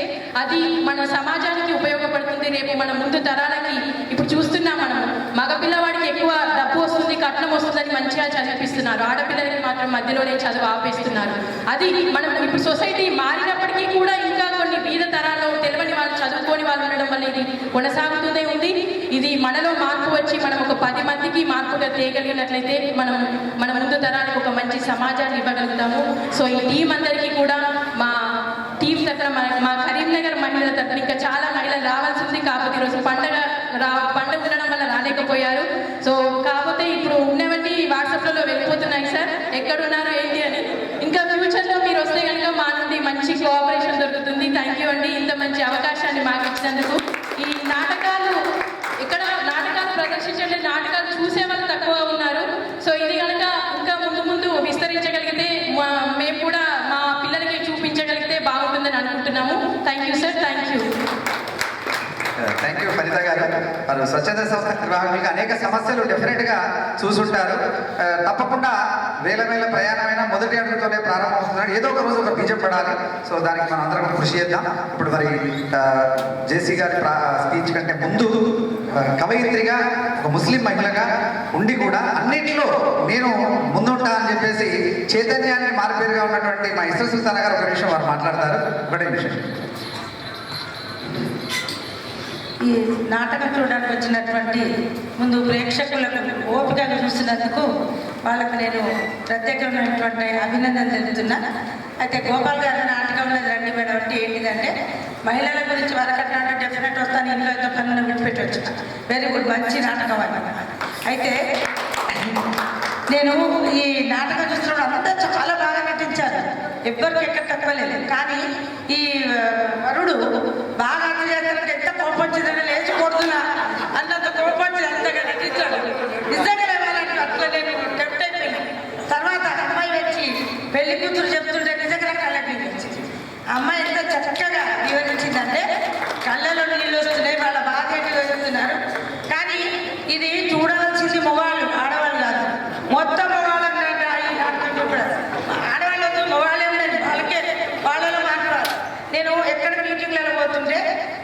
అది మన సమాజానికి ఉపయోగపడుతుంది. రేపు మన ముందు తరాలకి ఇప్పుడు చూస్తున్నాం మనం, మగపిల్లవాడికి ఎక్కువ డబ్బు వస్తుంది, కట్నం వస్తుందని మంచిగా చదివిపిస్తున్నారు, ఆడపిల్లలకి మాత్రం మధ్యలోనే చదువు ఆపేస్తున్నారు. అది మనం ఇప్పుడు సొసైటీ మారినప్పటికీ కూడా ఇంకా కొన్ని బీద తరాల్లో తెలియని వాళ్ళు, చదువుకోని వాళ్ళు ఉండడం వల్ల ఇది కొనసాగుతూనే ఉంది. ఇది మనలో మార్పు వచ్చి మనం ఒక 10 మందికి మార్పుగా తేగలిగినట్లయితే మనం మన ముందు తరానికి ఒక మంచి సమాజాన్ని ఇవ్వగలుగుతాము. సో ఈ టీం అందరికీ కూడా మా టీం తరఫున మా కరీంనగర్ మహిళల తరఫున ఇంకా చాలా మహిళలు రావాల్సి ఉంది. కాకపోతే ఈరోజు పండగ ఉండడం వల్ల రాలేకపోయారు. సో కాకపోతే ఇప్పుడు ఉన్నవన్నీ వాట్సాప్లలో వెళ్ళిపోతున్నాయి సార్, ఎక్కడున్నారో ఏంటి అని. ఇంకా ఫ్యూచర్లో మీరు వస్తే కనుక మా నుండి మంచి కోఆపరేషన్ దొరుకుతుంది. థ్యాంక్ యూ అండి, ఇంత మంచి అవకాశాన్ని మాకు ఇచ్చినందుకు. ఈ నాటకాలు ప్రదర్శించండి, నాటకాలు చూసే వాళ్ళు తక్కువ ఉన్నారు. సో ఇది కనుక ఇంకా ముందు విస్తరించగలిగితే మేము కూడా మా పిల్లలకి చూపించగలిగితే బాగుంటుందని అనుకుంటున్నాము. Thank you sir, thank you. Thank you ఫలిత గారు. వారు స్వచ్ఛంద సంస్థ నిర్వాహకులుగా అనేక సమస్యలు డెఫినెట్గా చూసుంటారు. తప్పకుండా వేల ప్రయాణమైన మొదటి అడుగుతోనే ప్రారంభమవుతున్నాడు. ఏదో ఒక రోజు ఒక బీజం పడాలి. సో దానికి మనం అందరం కృషి చేద్దాం. ఇప్పుడు మరి జేసీ గారి స్పీచ్ కంటే ముందు కవయిత్రిగా, ఒక ముస్లిం మహిళగా ఉండి కూడా అన్నింటిలో నేను ముందుంటా అని చెప్పేసి చైతన్యాన్ని మారుపేరుగా ఉన్నటువంటి మా ఇస్ర సుల్తానా గారు ఒక నిమిషం వారు మాట్లాడతారు. ఒకటే నిమిషం. ఈ నాటకం చూడడానికి వచ్చినటువంటి ముందు ప్రేక్షకులకు ఓపికగా చూసినందుకు వాళ్ళకు నేను ప్రత్యేకమైనటువంటి అభినందన తెలుపుతున్నా. అయితే గోపాల్ గారి నాటకంలో రండి మేడం అంటే ఏంటిదంటే మహిళల గురించి వరకట్న అంటే డెఫినెట్ వస్తాను, ఇంట్లో ఎంతో పనులను విడిచిపెట్టవచ్చు. వెరీ గుడ్, మంచి నాటకం అన్నమాట. అయితే నేను ఈ నాటకం చూస్తున్నప్పుడు అంతా చాలా బాగా నటించారు, ఎవ్వరికి ఎక్కడ తక్కువలేదు. కానీ ఈ వరుడు బాగా అర్థం చేస్తారంటే ఎంత కోపంచిందని లేచి కొడుతున్నా అన్నంత కోపంచి అంతగా నటించాడు. నిజంగా వాళ్ళని అట్లా నేను టెంప్ట్ అయిపోయింది. తర్వాత అమ్మాయి వచ్చి పెళ్లి కూతురు చెప్తుంటే నిజంగా కళ్ళకి వచ్చింది. అమ్మాయి ఎంత చక్కగా వివరించిందంటే కళ్ళలో నీళ్ళు వస్తున్నాయి, వాళ్ళ బాధ ఏంటి వస్తున్నారు. కానీ ఇది చూడాల్సింది మగవాళ్ళు, ఆడవాళ్ళు కాదు. మొత్తం మగవాళ్ళకి ఆడవాళ్ళు మగవాళ్ళే ఉండండి, వాళ్ళలో మాట్లాడాలి. నేను ఎక్కడ మీటింగ్లలో పోతుంటే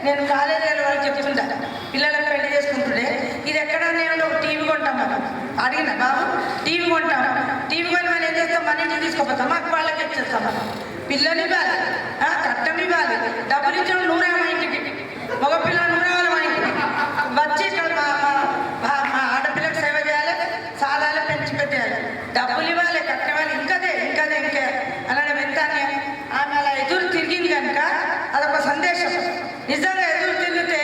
నేను కాలేజీలో వాళ్ళు చెప్తుంటా, పిల్లలకు పెళ్లి చేసుకుంటుంటే ఇది ఎక్కడ నేను టీవీ కొంటాం మనం అడిగిన బాబు టీవీ కొంటాం, టీవీ కొని మనం ఏం చేస్తాం, మన ఇంటికి తీసుకోపోతాం, మాకు వాళ్ళకి ఇచ్చేస్తాం. మనం పిల్లని ఇవ్వాలి, కట్టం ఇవ్వాలి, డబ్బులు ఇచ్చాము నూరేమో మా ఇంటికి, మగపిల్లలు నూరేవాళ్ళు మా ఇంటికి వచ్చి ఇక్కడ మా ఆడపిల్లకి సేవ చేయాలి, సాలాలు పెంచి పెట్టేయాలి, డబ్బులు ఇవ్వాలి, కట్టవాలి. ఇంకా అలానే వెళ్తానే ఆమె అలా ఎదురు తిరిగింది కనుక అదొక సందేశం. నిజంగా ఎదురు తిరిగితే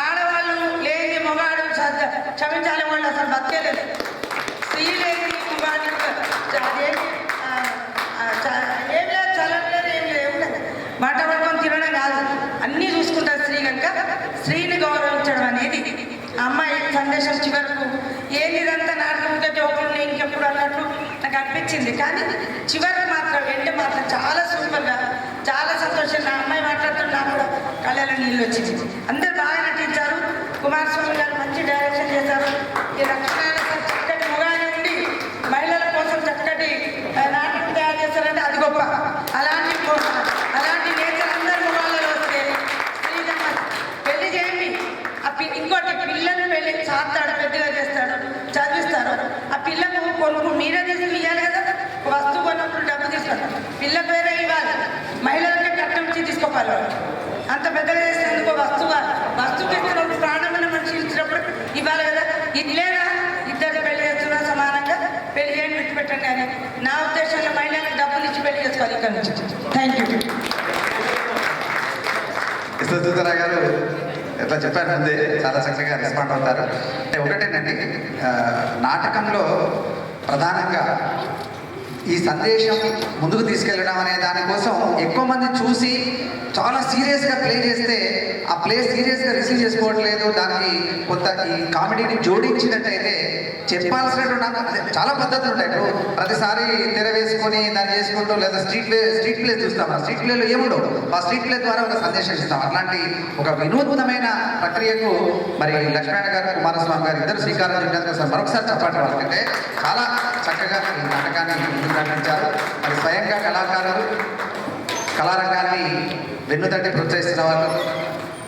ఆడవాళ్ళు లేని మగాడు క్షమించాలి, వాళ్ళు అసలు బతికేలేదు. స్త్రీ లేని మగాడు ఏం లేదు, చల్లలేదు, ఏం లేదు, మాట పడుకొని తినడం కాదు, అన్నీ చూసుకుంటారు స్త్రీ కనుక స్త్రీని గౌరవించడం అనేది అమ్మాయి సందేశం. చివరకు ఏదిదంతా నాటకంగా జోకులు ఇంకెప్పుడు అన్నట్టు నాకు అనిపించింది. కానీ చివరికి మాత్రం ఎండ్ మాత్రం చాలా సూపర్గా, చాలా సంతోషంగా అమ్మాయి మాట్లాడుతున్న నాకు కూడా కళ్ళలో నీళ్ళు వచ్చింది. అందరు బాగా నటించారు. కుమారస్వామి గారు మంచి డైరెక్షన్ చేశారు. ఈ రక్షణ చక్కటి ముగానే ఉండి మహిళల కోసం చక్కటి నాటకం తయారు చేస్తారంటే అది గొప్ప. అలాంటి నేతలు అందరు ముగాళ్ళలో వస్తే పెళ్లి చేయండి. ఇంకోటి పిల్లలు పెళ్లి సాస్తాడు, పెద్దగా చేస్తాడు, చదివిస్తారు. ఆ పిల్లకు కొనుక్కు మీరే తీసుకుని ఇవ్వాలి కదా, వస్తువు కొన్నప్పుడు డబ్బు తీసుకోవాలి, పిల్ల పేరే ఇవ్వాలి, మహిళలకి కట్టం ఇచ్చి తీసుకోవాలి. అంత పెద్దగా చేసేందుకు వస్తువుకి ఇచ్చినప్పుడు ప్రాణమైన మనిషి ఇచ్చినప్పుడు ఇవ్వాలి కదా. ఇట్లేదా ఇద్దరు పెళ్లి చేస్తున్నా సమానంగా పెళ్లి చేయండి, విడిచిపెట్టండి అని నా ఉద్దేశంలో మహిళలకు డబ్బులు ఇచ్చి పెళ్లి చేసుకోవాలి ఇక్కడ నుంచి. Thank you. సుధీరా గారు ఎట్లా చెప్పారు ముందే చాలా చక్కగా రెస్పాండ్ అవుతారు. అంటే ఒకటేనండి, నాటకంలో ప్రధానంగా ఈ సందేశం ముందుకు తీసుకెళ్ళడం అనే దానికోసం ఎక్కువ మంది చూసి చాలా సీరియస్గా ప్లే చేస్తే ఆ ప్లే సీరియస్గా రిసీవ్ చేసుకోవట్లేదు, దానికి కొంత ఈ కామెడీని జోడించినట్టయితే చెప్పాల్సినటువంటి అదే చాలా పద్ధతులు ఉంటాయి. ఇప్పుడు ప్రతిసారి తెర వేసుకొని దాన్ని చేసుకుంటూ లేదా స్ట్రీట్ ప్లే చూస్తాం. ఆ స్ట్రీట్ ప్లేలో ఏముండవు, ఆ స్ట్రీట్ ప్లే ద్వారా ఒక సందేశం ఇస్తాం. అట్లాంటి ఒక వినూత్నమైన ప్రక్రియకు మరి లక్ష్మణ గారు, కుమారస్వామి గారు ఇద్దరు శ్రీకారం చుట్టారు సార్. మరొకసారి చెప్పండి వాళ్ళకంటే చాలా చక్కగా ఈ నాటకాన్ని ముందుకు నడిపించారు. మరి స్వయంగా కళాకారులు కళారంగాన్ని వెన్నుతట్టి ప్రోత్సహిస్తున్న వాళ్ళు,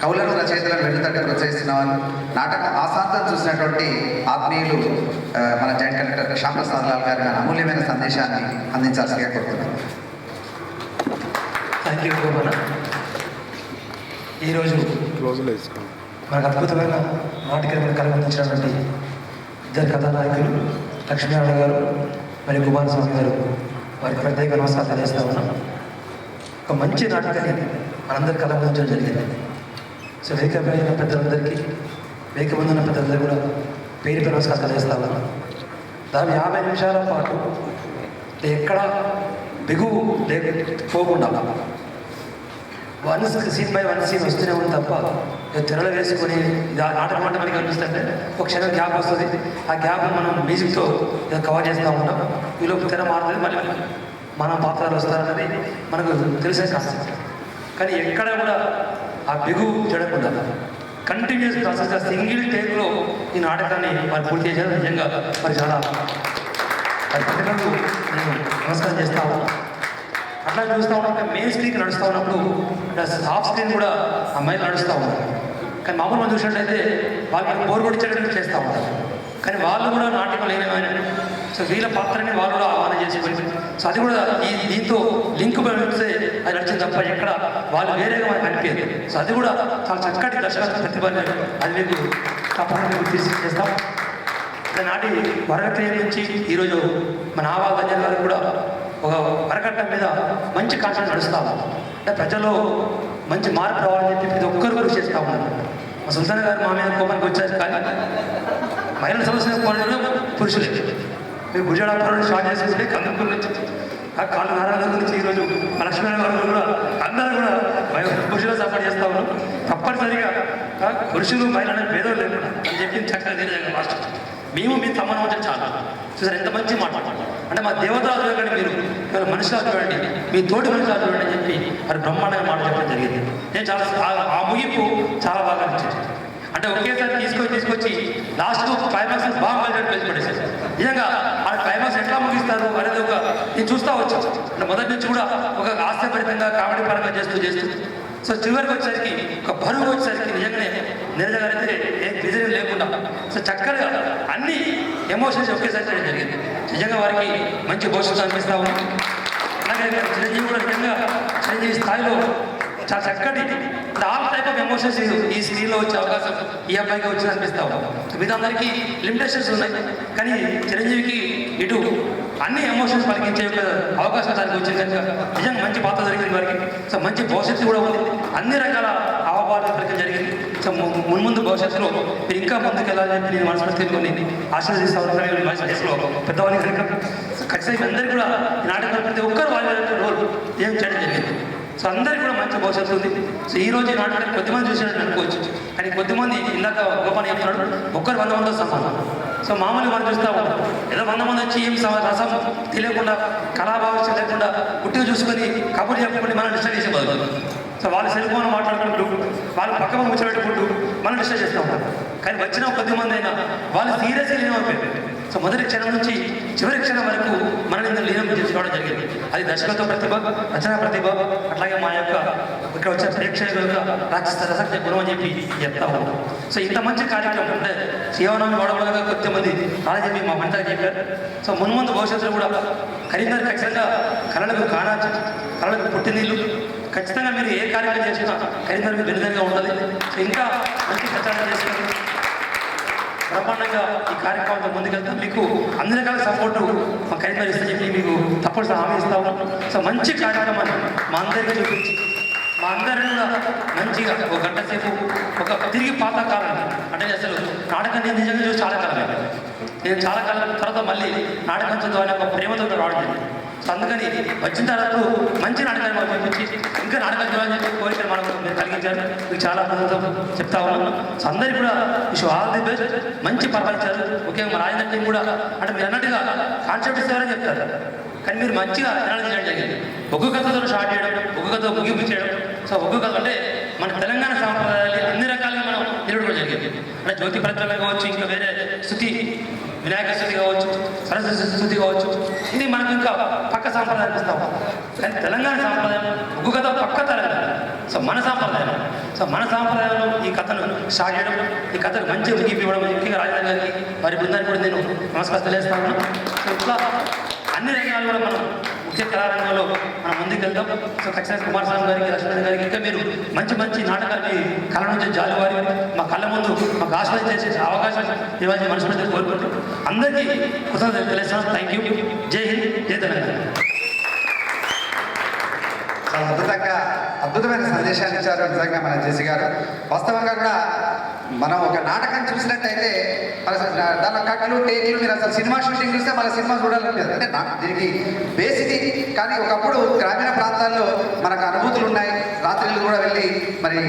కవులను రచయితలను వెన్నుతట్టి ప్రోత్సహిస్తున్న వాళ్ళు, నాటకం ఆశాంతం చూసినటువంటి ఆత్మీయులు మన జాయింట్ కలెక్టర్ శ్యామప్రసాద్ లాల్ గారి అమూల్యమైన సందేశాన్ని అందించాల్సిందిగా కోరుతున్నాను. Thank you Gopala. ఈరోజు మనకు అద్భుతమైన నాటకాలను కలగందించినటువంటి ఇద్దరు కథానాయకులు లక్ష్మీనారాయణ గారు మరియు కుమారస్వామి గారు, వారికి ప్రత్యేక నమస్కారం తెలియజేస్తా ఉన్నాం. ఒక మంచి నాటకాన్ని మనందరూ కలగందించడం జరిగింది. సో వేదిక పైన పెద్దలందరికీ, వేదిక ముందు ఉన్న పెద్దలందరూ కూడా పేరు పేరు నమస్కారం తెలియజేస్తా ఉన్నాం. దాని 50 నిమిషాల పాటు ఎక్కడ బిగువు పోకుండా సీన్ బై వన్ సీన్ వస్తూనే ఉంది తప్ప తెరలు వేసుకొని నాటకం అంటే మనకి అనిపిస్తుంటే ఒక క్షణం గ్యాప్ వస్తుంది. ఆ గ్యాప్ మనం మ్యూజిక్తో కవర్ చేస్తూ ఉంటాం. ఈలోపు తెర మారుతుంది, మళ్ళీ మన పాత్రలు వస్తారన్నది మనకు తెలిసే కాన్సెప్ట్. కానీ ఎక్కడ కూడా ఆ బిగువు చెడకుండా కంటిన్యూస్ ప్రాసెస్గా సింగిల్ టేక్లో ఈ నాటకాన్ని మరి పూర్తి చేశారు. నిజంగా మరి చాలా ప్రతిభకు నేను నమస్కారం చేస్తా ఉన్నాను. అట్లా చూస్తూ ఉన్నప్పుడు మెయిన్ స్క్రీన్ నడుస్తూ ఉన్నప్పుడు హాఫ్ స్క్రీన్ కూడా అమ్మాయిలు నడుస్తూ ఉన్నారు. కానీ మామూలు మనం చూసినట్లయితే వాళ్ళు బోర్ కొట్టించేటట్టు చేస్తూ ఉంటారు. కానీ వాళ్ళు కూడా నాటకం లేనివైనా సో వీళ్ళ పాత్రని వాళ్ళు కూడా ఆహ్వానం చేసుకొని సో అది కూడా దీంతో లింక్ పెడితే అది నడిచింది తప్ప ఎక్కడ వాళ్ళు వేరేగా మనకు అనిపించదు. సో అది కూడా చాలా చక్కటి దర్శకత్వ ప్రతిభని అది మీకు తప్పకుండా మీకు తీసుకొచ్చేస్తాం. నాటి వరకక్రియ నుంచి ఈరోజు మన ఆవాల్ దంజన్ గారు కూడా ఒక వరకట్ట మీద మంచి కాన్సెప్ట్ నడుస్తాము. అంటే ప్రజల్లో మంచి మార్పు రావాలని చెప్పి ప్రతి ఒక్కరు కృషి చేస్తూ ఉన్నారు. మా సుల్తాన్ గారు మా మీద కోపానికి వచ్చారు. కానీ మహిళల సమస్య కోరడం పురుషులే. మీరు గుజరాత్ స్టార్ట్ చేసుకుంటే కందుకూరు నుంచి ఆ కాళ్ళు నారాయణ నుంచి ఈరోజు మా లక్ష్మణ గారు కూడా అందరూ కూడా పురుషులు సపోర్ట్ చేస్తూ ఉన్నాం. తప్పనిసరిగా పురుషులు మహిళలు భేదం లేకుండా అని చెప్పి చక్కగా తెలియజేయాలి. లాస్ట్ మేము మీ సమానం అంటే చాలా చూసారు ఎంత మంచి మాట. అంటే మా దేవతలు చూడండి, మీరు ఇవాళ మనుషులు చూడండి, మీ తోటి మనుషులు చూడండి అని చెప్పి మరి బ్రహ్మాండంగా మాట చెప్పడం జరిగింది. నేను చాలా ఆ ముగింపు చాలా బాగా అనిపించింది. అంటే ఒకేసారి తీసుకొచ్చి లాస్ట్ క్లైమాక్స్ బాగా పడేసారు. నిజంగా ఆ క్లైమాక్స్ ఎట్లా ముగిస్తారు అనేది ఒక నేను చూస్తూ వచ్చాను. అంటే మొదటి నుంచి కూడా ఒక హాస్యభరితంగా కామెడీ పరంగా చేస్తూ సో చివరికి వచ్చేసరికి ఒక బరువు వచ్చేసరికి నిజంగానే నిజంగానైతే ఏ విజయం లేకుండా సో చక్కగా అన్ని ఎమోషన్స్ ఒకేసారి చేయడం జరిగింది. నిజంగా వారికి మంచి భవిష్యత్తు అనిపిస్తూ ఉంది. అలాగే చిరంజీవి కూడా నిజంగా చిరంజీవి స్థాయిలో చాలా చక్కటి ఆల్ టైప్ ఆఫ్ ఎమోషన్స్ ఈ స్క్రీన్లో వచ్చే అవకాశం ఈ అబ్బాయికి వచ్చి అనిపిస్తా ఉన్నాం. మీద అందరికీ లిమిటేషన్స్ ఉన్నాయి, కానీ చిరంజీవికి ఇటు అన్ని ఎమోషన్స్ పలికించే యొక్క అవకాశం దానికి వచ్చింది కనుక నిజంగా మంచి పాత్ర జరిగింది వారికి. సో మంచి భవిష్యత్తు కూడా ఉంది, అన్ని రకాల హావభావాలు పలికం జరిగింది. సో మున్ముందు భవిష్యత్తులో మీరు ఇంకా ముందుకు వెళ్ళాలని నేను మనస్ఫూర్తిని ఆశీర్వదిస్తా ఉన్నాను. మనసులో పెద్దవాళ్ళని కనుక ఖచ్చితంగా అందరికీ కూడా నాటకాలు ప్రతి ఒక్కరు వాళ్ళ రోల్ ఏం చేయడం జరిగింది. సో అందరికీ కూడా మంచి భవిష్యత్తు ఉంది. సో ఈ రోజు ఈ నాటకాన్ని కొద్దిమంది చూసినట్టు అనుకోవచ్చు, కానీ కొద్దిమంది ఇందాక గొప్పని చెప్తున్నాడు ఒక్కరు 100 మంది సమానం. సో మామూలుగా మనం చూస్తూ ఉంటాం ఏదో 100 మంది వచ్చి ఏం రసం తెలియకుండా కళాభావిష్యం లేకుండా గుట్టిగా చూసుకొని కబుర్లు చెప్పుకొని మనం డిస్టర్బ్ చేసే బదులు సో వాళ్ళు సెల్ ఫోన్ మాట్లాడుకుంటూ వాళ్ళు పక్కన ముచ్చబెట్టుకుంటూ మనం డిస్టర్బ్ చేస్తూ ఉంటాం. కానీ వచ్చిన 10 మంది అయినా వాళ్ళు సీరియస్గా లీనమైపోయారు. సో మొదటి క్షణం నుంచి చివరి క్షణం వరకు మనం ఇందులో లీనం చేసుకోవడం జరిగింది. అది దర్శకత్వ ప్రతిభ, రచనా ప్రతిభ, అట్లాగే మా యొక్క ఇక్కడ వచ్చిన ప్రేక్షకుల యొక్క రసక్తి గుణం అని చెప్పి చెప్తా ఉన్నాం. సో ఇంత మంచి కార్యక్రమం అంటే శివనామి గొడవలుగా కొద్దిమంది అలా చెప్పి మా పంట చెప్పారు. సో మున్ముందు భవిష్యత్తులో కూడా కరీంనగర్ ఖచ్చితంగా కళలకు కానాచి కళలకు పుట్టినీళ్ళు ఖచ్చితంగా మీరు ఏ కార్యక్రమం చేసినా కరీంనగర్ మీకు వెనుదనగా ఉంటుంది. సో ఇంకా మంచి ప్రచారం చేసుకుంటారు. బ్రహ్మాండంగా ఈ కార్యక్రమంతో ముందుకెళ్తాం. మీకు అన్ని రకాల సపోర్టు మా కరీంనగర్ ఇస్తే చెప్పి మీకు తప్పనిసరి హామీ ఇస్తా ఉన్నాం. సో మంచి కార్యక్రమాన్ని మా అందరికీ చూపించి మా అందరినీ కూడా మంచిగా 1 గంట సేపు ఒక తిరిగి పాతకాలం అంటే అసలు నాటకాన్ని నిజంగా చూసి చాలా కాలమే. నేను చాలా కాలం తర్వాత మళ్ళీ నాటకం చదువు అనే ఒక ప్రేమతో రావడం జరిగింది. సో అందుకని వచ్చిన తర్వాత మంచి నాటకాలు మాకు చూపించి ఇంకా నాటకాలు చూడాలని చెప్పి కోరికలు మనకు మీరు కలిగించారు. మీకు చాలా అద్భుతంతో చెప్తా ఉన్నాను. సో అందరికీ కూడా విష్ ఆల్ ది బెస్ట్. మంచి పర్వాలించారు. ముఖ్యంగా మా రాజధాని టీం కూడా అంటే మీరు అన్నట్టుగా కాన్సెప్ట్ ఇస్తారని చెప్తారు, కానీ మీరు మంచిగా ఎనాలిసిస్ చేయడం జరిగింది. ఒగ్గు కథతో స్టార్ట్ చేయడం, ఒగ్గు కథ ముగింపు చేయడం. సో ఒగ్గు కథ అంటే మన తెలంగాణ సాంప్రదాయాలు అన్ని రకాలుగా మనం నిలబడడం జరిగింది. అంటే జ్యోతి ప్రజ్వలన కావచ్చు, ఇంకా వేరే స్థుతి, వినాయక స్థుతి కావచ్చు, సరస్వతి స్థుతి కావచ్చు, ఇది మనకు ఇంకా పక్క సాంప్రదాయం ఇస్తాం. కానీ తెలంగాణ సాంప్రదాయం ఒగ్గు కథ పక్క తెలంగాణ. సో మన సాంప్రదాయం, సో మన సాంప్రదాయంలో ఈ కథను స్టార్ట్ చేయడం, ఈ కథను మంచిగా ముగింపు ఇవ్వడం, ముఖ్యంగా రాజధాని గారికి వారి బృందానికి కూడా నేను నమస్కారం తెలియజేస్తాను. సో ఇట్లా అన్ని రంగాలు కూడా మనం ముఖ్య కళారంగంలో మనం ముందుకు వెళ్తాం. సో ఖచ్చితంగా కుమారస్వామి గారికి, లక్ష్మణ్ గారికి ఇంకా మీరు మంచి మంచి నాటకాన్ని కళ నుంచి జాలువారి మా కళ్ళ ముందు మాకు ఆశ్వాసం చేసే అవకాశం ఇవ్వాలని మనస్ఫూర్తిగా కోరుకుంటూ అందరికీ కృతజ్ఞతలు తెలియజేస్తాను. Thank you. జై హింద్, జై తెలంగాణ. చాలా అద్భుతమైన సందేశాన్ని ఇచ్చారు నిజంగా మన జేసీ గారు. వాస్తవంగా కూడా మనం ఒక నాటకం చూసినట్టయితే మన దాని కట్లు టేక్లు మీరు అసలు సినిమా షూటింగ్ చూస్తే మన సినిమా చూడాలనిపిస్తుంది. అంటే దీనికి బేసిక్. కానీ ఒకప్పుడు గ్రామీణ ప్రాంతాల్లో మనకు అనుభూతులు ఉన్నాయి. రాత్రిళ్ళు కూడా వెళ్ళి మరి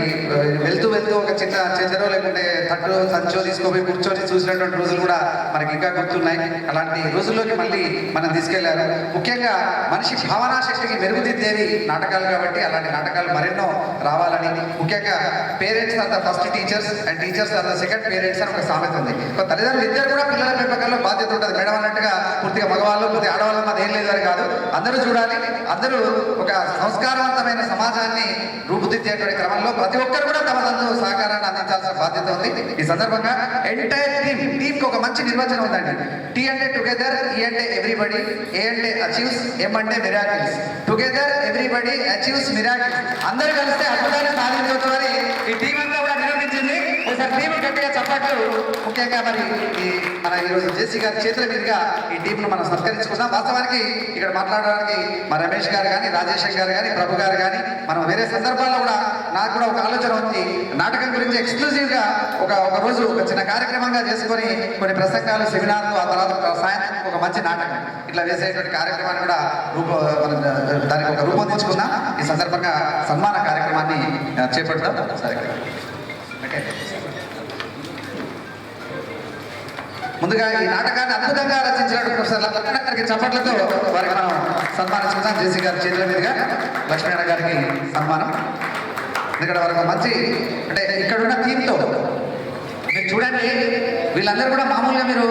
వెళ్తూ ఒక చిన్న చెందరో లేకుంటే తట్టు సంచో తీసుకుపోయి కూర్చొని చూసినటువంటి రోజులు కూడా మనకి ఇంకా గుర్తున్నాయి. అలాంటి రోజుల్లోకి మళ్ళీ మనం తీసుకెళ్లారు. ముఖ్యంగా మనిషి భావనా శక్తికి మెరుగుదిద్దేవి నాటకాలు కాబట్టి అలాంటి నాటకాలు మరెన్నో రావాలని, ముఖ్యంగా parents are the first teachers and teachers are the second parents అని ఒక సామెత ఉంది. తల్లిదండ్రులు ఇద్దరు కూడా పిల్లల పెంపకంలో బాధ్యత ఉంటుంది. మేడం అన్నట్టుగా పూర్తిగా మగవాళ్ళు పూర్తిగా ఆడవాళ్ళు మాది ఏం లేదు అని కాదు, అందరూ చూడాలి. అందరూ ఒక సంస్కారవంతమైన సమాజాన్ని రూపుదిద్దేటువంటి క్రమంలో ప్రతి ఒక్కరు కూడా తమ సహకారాన్ని అందించాల్సిన బాధ్యత ఉంది. ఈ సందర్భంగా ఎంటైర్ టీంకి ఒక మంచి నిర్వచనం ఉందండి. టీ అంటే టుగెదర్, ఈ అంటే ఎవ్రీబడి, ఏ అంటే అచీవ్స్, ఎం అంటే miracles. Together everybody achieves miracles. అందరూ కలిస్తే అద్భుతాన్ని సాధించవచ్చని ఈ టీం అంతా కూడా నిరూపించింది. ఒకసారి టీం గట్టిగా చప్పట్లు. ముఖ్యంగా మరి ఈ మన ఈరోజు జేసీ గారి చేతుల మీదుగా ఈ టీంను మనం సత్కరించుకుందాం. వాస్తవానికి ఇక్కడ మాట్లాడడానికి మా రమేష్ గారు కానీ, రాజేశం గారు కానీ, ప్రభు గారు కానీ, మనం వేరే సందర్భాల్లో కూడా నాకు కూడా ఒక ఆలోచన ఉంది. నాటకం గురించి ఎక్స్క్లూజివ్గా ఒక రోజు ఒక చిన్న కార్యక్రమంగా చేసుకొని కొన్ని ప్రసంగాలు, సెమినార్లు, ఆ తర్వాత సాయంత్రం ఒక మంచి నాటకం ఇట్లా వేసేటువంటి కార్యక్రమాన్ని కూడా దానికి ఒక రూపొందించుకుందాం. ఈ సందర్భంగా సన్మాన కార్యక్రమాన్ని చేపడతాం. సరే, ఓకే. ముందుగా ఈ నాటకాన్ని అద్భుతంగా రచించినటువంటి ప్రొఫెసర్ లక్ష్మణ గారికి చప్పట్లతో వారికి మనం సన్మానించుకుందాం. జేసీ గారి చేతుల మీదుగా లక్ష్మణ గారికి సన్మానం. ఇక్కడ వరకు మంచి అంటే ఇక్కడున్న థీమ్తో మీరు చూడండి, వీళ్ళందరూ కూడా మామూలుగా మీరు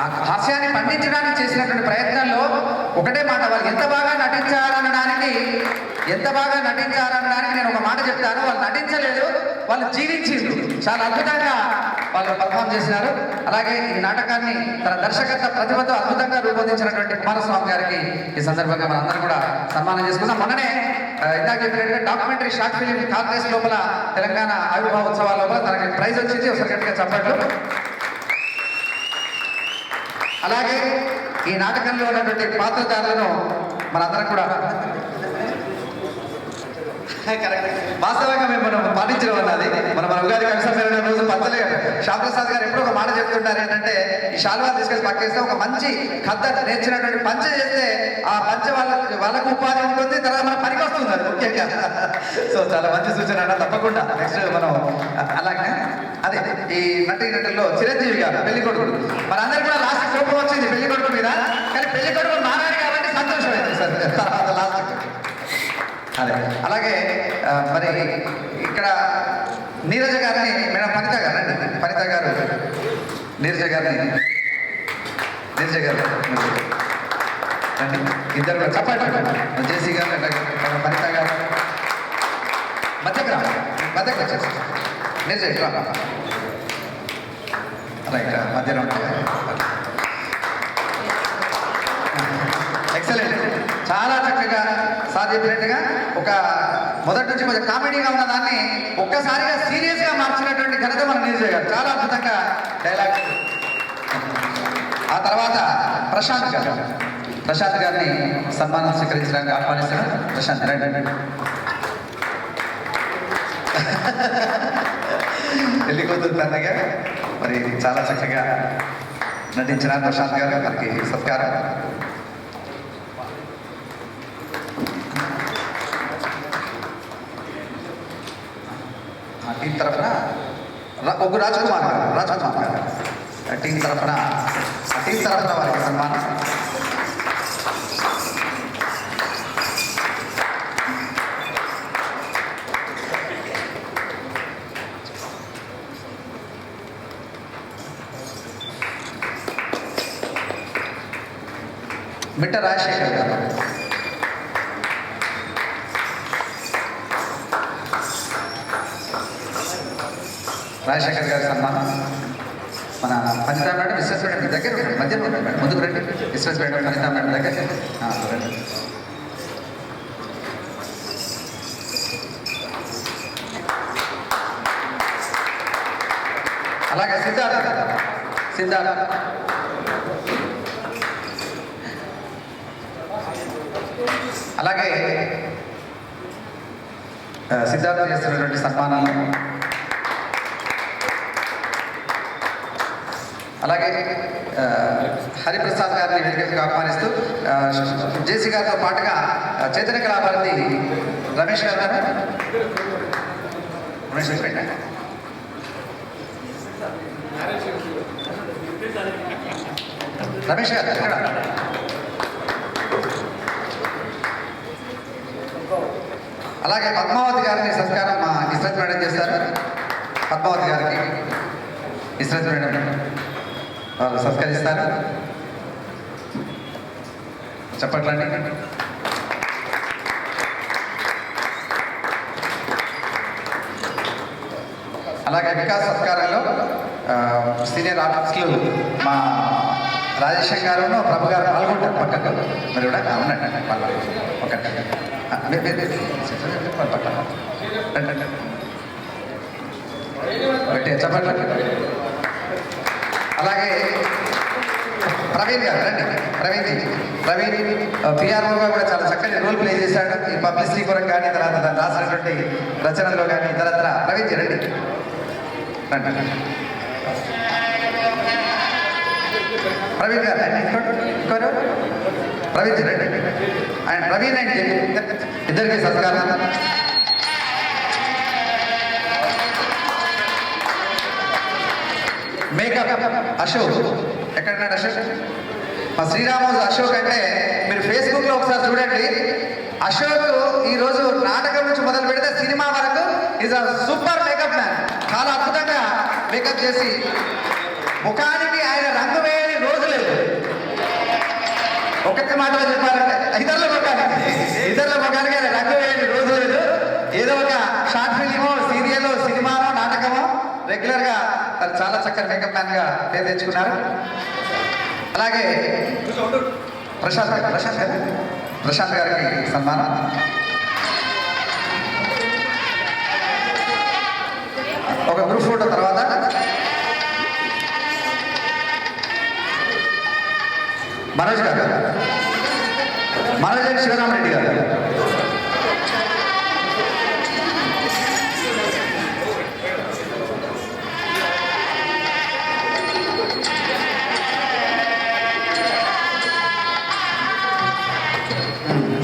ఆ హాస్యాన్ని పండించడానికి చేసినటువంటి ప్రయత్నాల్లో ఒకటే మాట, వాళ్ళు ఎంత బాగా నటించారనడానికి నేను ఒక మాట చెప్తాను. వాళ్ళు నటించలేదు, వాళ్ళు జీవించిండ్రు. చాలా అద్భుతంగా వాళ్ళు పర్ఫామ్ చేసినారు. అలాగే ఈ నాటకాన్ని తన దర్శకత్వ ప్రతిభతో అద్భుతంగా రూపొందించినటువంటి కుమారస్వామి గారికి ఈ సందర్భంగా మనందరం కూడా సన్మానం చేసుకుందాం. మొన్ననే ఇందాక చెప్పినట్టుగా డాక్యుమెంటరీ షార్ట్ ఫిలిం కాంగ్రెస్ లోపల తెలంగాణ ఆవిర్భావ ఉత్సవాల లోపల తనకి ప్రైజ్ వచ్చింది. ఒకసారి గట్టిగా చెప్పట్లు. అలాగే ఈ నాటకంలో ఉన్నటువంటి పాత్రధారులను మనందరం కూడా వాస్తవంగా మనం పాటించడం అన్నది మన ఉగాది కవి సమ్మేళనం రోజు పంచలే శ్యామప్రసాద్ గారు ఎప్పుడో ఒక మాట చెప్తుంటారు ఏంటంటే, ఈ శాల్వా తీసుకెళ్ళి పక్కేస్తే ఒక మంచి కథ నేర్చినటువంటి పంచ చేస్తే ఆ పంచ వాళ్ళకు ఉపాధి ఉంటుంది, తర్వాత మన పనికి వస్తుంది అది ముఖ్యంగా. సో చాలా మంచి సూచన అన్న, తప్పకుండా నెక్స్ట్ మనం అలాగే అదే ఈ నటుల్లో చిరంజీవి గారు పెళ్లి కొడుకు మనందరికీ కూడా లాస్ట్ కోపం వచ్చింది పెళ్లి కొడుకు మీద, కానీ పెళ్లి కొడుకు మారాడు కాబట్టి సంతోషమైంది సార్ తర్వాత లాస్ట్. అదే అలాగే మరి ఇక్కడ నీరజ గారిని మేడం పనిత గారు నీరజ గారు ఇద్దరు కూడా చెప్పండి. జేసీ గారు, పనిత గారు మధ్యకు వచ్చేసి నీరజ ఇట్లా అలా ఇక్కడ మధ్యలో ఎక్సలెంట్. చాలా చక్కగా సార్ చెప్పినట్టుగా ఒక మొదటి నుంచి కొంచెం కామెడీగా ఉన్న దాన్ని ఒక్కసారిగా సీరియస్గా మార్చినటువంటి ఘనత మన నీరజ గారు. చాలా అద్భుతంగా డైలాగ్. ఆ తర్వాత ప్రశాంత్ గారిని సన్మానం స్వీకరించడానికి ఆహ్వానిస్తున్నాను. ప్రశాంత్ రండి. పెళ్లి కూతురు తన్నగా మరి చాలా చక్కగా నటించిన ప్రశాంత్ గారు, మనకి సత్కారం. టీం తరఫున ఒక రాజ్ కుమార్ గారు టీం తరఫున వారికి సన్మానం. మిట్ట రాజశేఖర్ గారు, రాజశేఖర్ గారి సన్మానం. మన పంచితా మేడం, విశ్వాస్ మేడం దగ్గర ఉండండి, మధ్యలో ఉండండి మేడం, ముందుకు రండి. విశ్వాస్ మేడం, పంచితా మేడం దగ్గర రండి. అలాగే సిద్ధార్థ అలాగే సిద్ధార్థ చేస్తున్నటువంటి సన్మానాలు. అలాగే హరిప్రసాద్ గారిని వేదికకు ఆహ్వానిస్తూ జేసీ గారితో పాటుగా చైతన్య కళాభారతి రమేష్ గారు రమేష్ గారు ఇక్కడ అలాగే పద్మావతి గారిని సంస్కారం మా ఇస్రత్ మేడం చేస్తారు. పద్మావతి గారికి ఇస్రత్ మేడం వాళ్ళు సంస్కరిస్తారు. చెప్పట్లండి. అలాగే వికాస్ సత్కారంలో సీనియర్ ఆర్టిస్టులు మా రాజేశం గారు ప్రభు గారు పాల్గొంటారు. పక్కకు మరి కూడా ఉండండి వాళ్ళు ఒకటి చెప్పండి. అలాగే ప్రవీణ్ గారు రండి. ప్రవీణ్ పిఆర్ఓగా కూడా చాలా చక్కటి రోల్ ప్లే చేశాడు. ఈ పబ్లిసిటీ కొరకు కానీ తర్వాత దాన్ని రాసినటువంటి రచనలో కానీ ఇతరత్ర. ప్రవీణ్ రండి. ప్రవీణ్ గారు ఇంకోరు ప్రవీణ్ రండి. ఆయన ప్రవీణ్ అండి ఇద్దరికి సత్కారం. మేకప్ అశోక్ ఎక్కడున్నాడు? అశోక్ మా శ్రీరామోజు అశోక్ అంటే మీరు ఫేస్బుక్లో ఒకసారి చూడండి. అశోక్ ఈరోజు నాటకం నుంచి మొదలు పెడితే సినిమా వరకు is a super makeup man. చాలా అద్భుతంగా మేకప్ చేసి ముఖానికి ఆయన రంగు వేయని రోజు లేదు. ఒకటి మాటలో చెప్పాలంటే ఇతరుల ముఖానికి ఆయన రంగు వేయని రోజు లేదు. ఏదో ఒక షార్ట్ ఫిలిమో సీరియల్ సినిమానో నాటకమో రెగ్యులర్గా చాలా చక్కని మేకప్ మ్యాన్గా పేరు తెచ్చుకున్నారు. అలాగే ప్రశాంత్ గారికి సన్మానం. ఒక గ్రూప్ ఫోటో తర్వాత మనోజ్ అండ్ శివరామరెడ్డి గారు.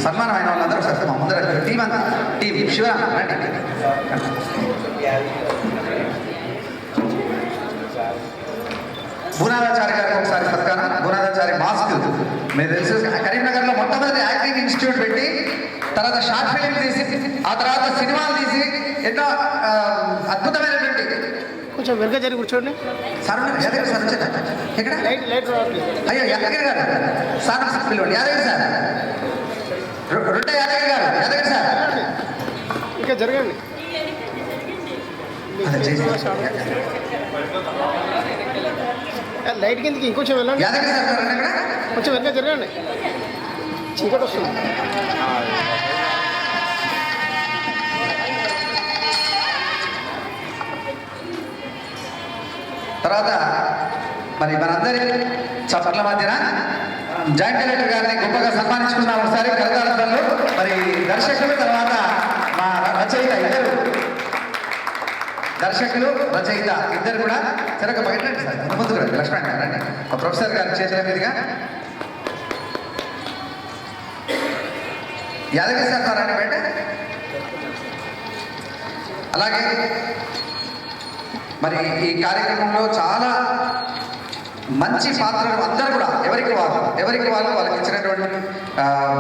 సన్మానం అయిన వాళ్ళందరూ ఒకసారి మా ముందర టీం శివరామ రండి. బునాదాచారి గారికి ఒకసారి సత్కారం. బునాదాచారి మాస్క్ మీరు తెలుసు కరీంనగర్లో మొట్టమొదటి యాక్టింగ్ ఇన్స్టిట్యూట్ పెట్టి తర్వాత షార్ట్ ఫిలిం తీసి ఆ తర్వాత సినిమాలు తీసి ఎన్నో అద్భుతమైనటువంటి. కొంచెం వెనుక జరిగి కూర్చోండి సార్. యాదగిరి సార్ వచ్చారా? ఎక్కడ? అయ్యో యాదగిరి గారు సార్ పిలవండి. యాదగిరి సార్ రొట్టె యాదగిరి సార్ ఇంకా జరగండి. లైట్ కిందకి ఇంకొంచెం వెళ్ళండి. యాదగిరి సార్ అక్కడ కొంచెం వెనక జరగండి, చీకటి వస్తుంది. తర్వాత మరి మనందరి చప్పట్ల మధ్యన జాయింట్ కలెక్టర్ గారిని గొప్పగా సన్మానించుకున్నాం ఒకసారి కలకాలంలో. మరి దర్శకులు తర్వాత మా రచయిత ఇద్దరు కూడా చెరక బయటండి సార్ ముందుకు రండి. లక్ష్మణ్ గారు రండి. మా ప్రొఫెసర్ గారి చేతుల మీదుగా యాదగిరి సార్ రండి బయట. అలాగే మరి ఈ కార్యక్రమంలో చాలా మంచి పాత్రలు అందరూ కూడా ఎవరికి వాళ్ళు వాళ్ళకి ఇచ్చినటువంటి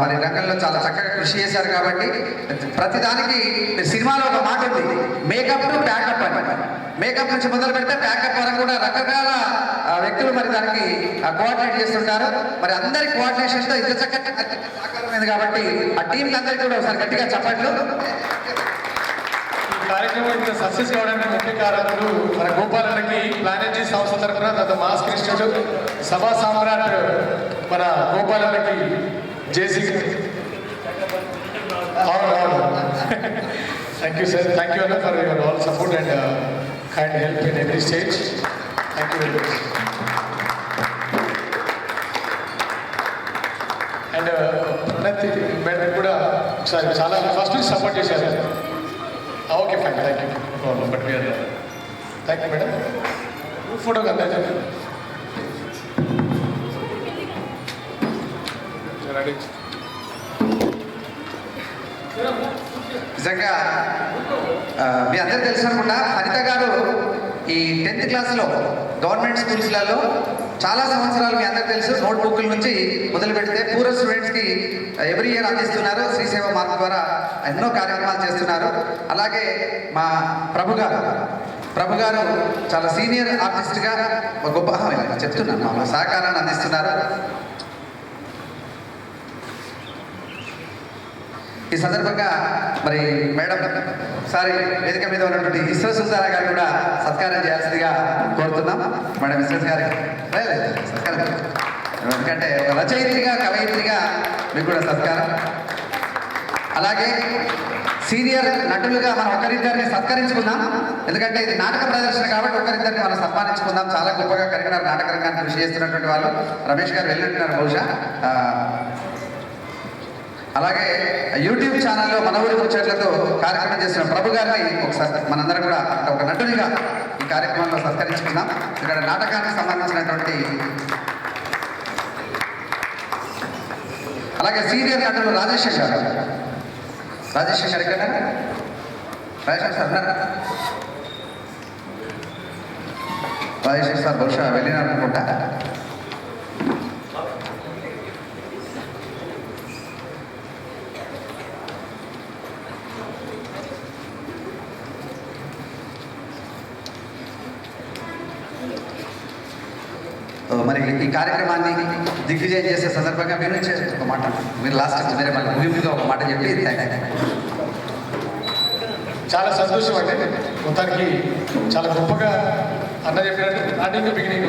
మరి రంగంలో చాలా చక్కగా కృషి చేశారు. కాబట్టి ప్రతిదానికి సినిమాలో ఒక మాట ఉంది, మేకప్ టు ప్యాకప్ అని. మేకప్ నుంచి మొదలు పెడితే ప్యాకప్ వరకు కూడా రకరకాల వ్యక్తులు మరి దానికి కోఆర్డినేట్ చేస్తుంటారు. మరి అందరి కోఆర్డినేషన్తో ఇంత చక్కగా సాకారమైంది కాబట్టి ఆ టీంకి అందరికీ కూడా ఒకసారి గట్టిగా చెప్పట్లు. కార్యక్రమం ఇంత సక్సెస్ కావడానికి ముఖ్య కారకులు మన గోపాలన్నకి ప్లానెటరీ సంస్థ తరఫున తర్వాత మాస్ ఇన్స్టిట్యూట్ సభా సామ్రాట్ మన గోపాలన్నకి జేసీ. అవును thank you sir, thank you అన్న for your all support and kind help in every stage. Thank you very much. And Pranathi madam కూడా ఒకసారి చాలా ఫస్ట్ నుంచి సపోర్ట్ చేశారు. Okay fine, thank you. But we are thank you madam. Photo కదా నిజంగా మీ అందరూ తెలుసు అనుకుంటా, హరిత గారు ఈ 10th క్లాస్లో గవర్నమెంట్ స్కూల్స్లలో చాలా సంవత్సరాలు మీ అందరూ తెలుసు నోట్బుక్ల నుంచి మొదలు పెడితే పూర్ స్టూడెంట్స్కి ఎవ్రీ ఇయర్ అందిస్తున్నారు. శ్రీసేవ మార్క్ ద్వారా ఎన్నో కార్యక్రమాలు చేస్తున్నారు. అలాగే మా ప్రభు గారు చాలా సీనియర్ ఆర్టిస్ట్గా గొప్ప చెప్తున్నాను మా సహకారాన్ని అందిస్తున్నారు. ఈ సందర్భంగా మరి మేడం సారీ వేదిక మీద ఉన్నటువంటి ఇస్రా సుల్తానా గారు కూడా సత్కారం చేయాల్సిందిగా కోరుతున్నాం. మేడం ఇస్రా గారికి సత్కారం, ఎందుకంటే ఒక రచయిత్రిగా కవయిత్రిగా మీకు కూడా సత్కారం. అలాగే సీనియర్ నటులుగా మనం ఒకరిద్దరిని సత్కరించుకుందాం, ఎందుకంటే ఇది నాటక ప్రదర్శన కాబట్టి ఒకరిద్దరిని మనం సన్మానించుకుందాం. చాలా గొప్పగా కరీంనగర్ నాటక రంగాన్ని కృషి చేస్తున్నటువంటి వాళ్ళు రమేష్ గారు వెళ్ళినట్టున్నారు బహుశా. అలాగే యూట్యూబ్ ఛానల్లో మన ఊరి ముచ్చట్లతో కార్యక్రమం చేసిన ప్రభు గారిని ఒకసారి మనందరం కూడా ఒక నటునిగా ఈ కార్యక్రమంలో సత్కరించుకుందాం. ఇక్కడ నాటకానికి సంబంధించినటువంటి అలాగే సీనియర్ నటులు రాజేశ్వర్ ఇక్కడ రాజేశ్వర్ సార్ ఉన్నారా? రాజేశ్వర్ సార్ బహుశా వెళ్ళినారనుకుంటా. మరి ఈ కార్యక్రమాన్ని దిగ్విజయం చేసే సందర్భంగా మీరు నుంచి ఒక మాట, మీరు లాస్ట్ వేరే మళ్ళీ ముగింపుగా ఒక మాట చెప్పి చాలా సంతోషం అంటే మొత్తానికి చాలా గొప్పగా అన్న చెప్పినట్టు స్టార్టింగ్ బిగినింగ్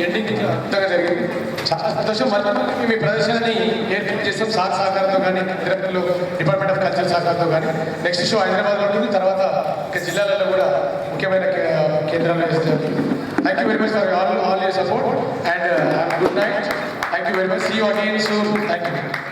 ఎండింగ్ అద్భుతంగా జరిగింది. చాలా సంతోషం. మళ్ళీ మీ ప్రదర్శనని ఏర్పాటు చేస్తాం సార్ సహకారంతో కానీ తిరుపతిలో డిపార్ట్మెంట్ ఆఫ్ కల్చర్ సహకారంతో కానీ. నెక్స్ట్ షో హైదరాబాద్లో ఉంటుంది, తర్వాత ఇంకా జిల్లాలలో కూడా ముఖ్యమైన కేంద్రాల్లో ఇస్తారు. Thank you very much for all your support and have a good night. Thank you very much. See you again soon. Thank you.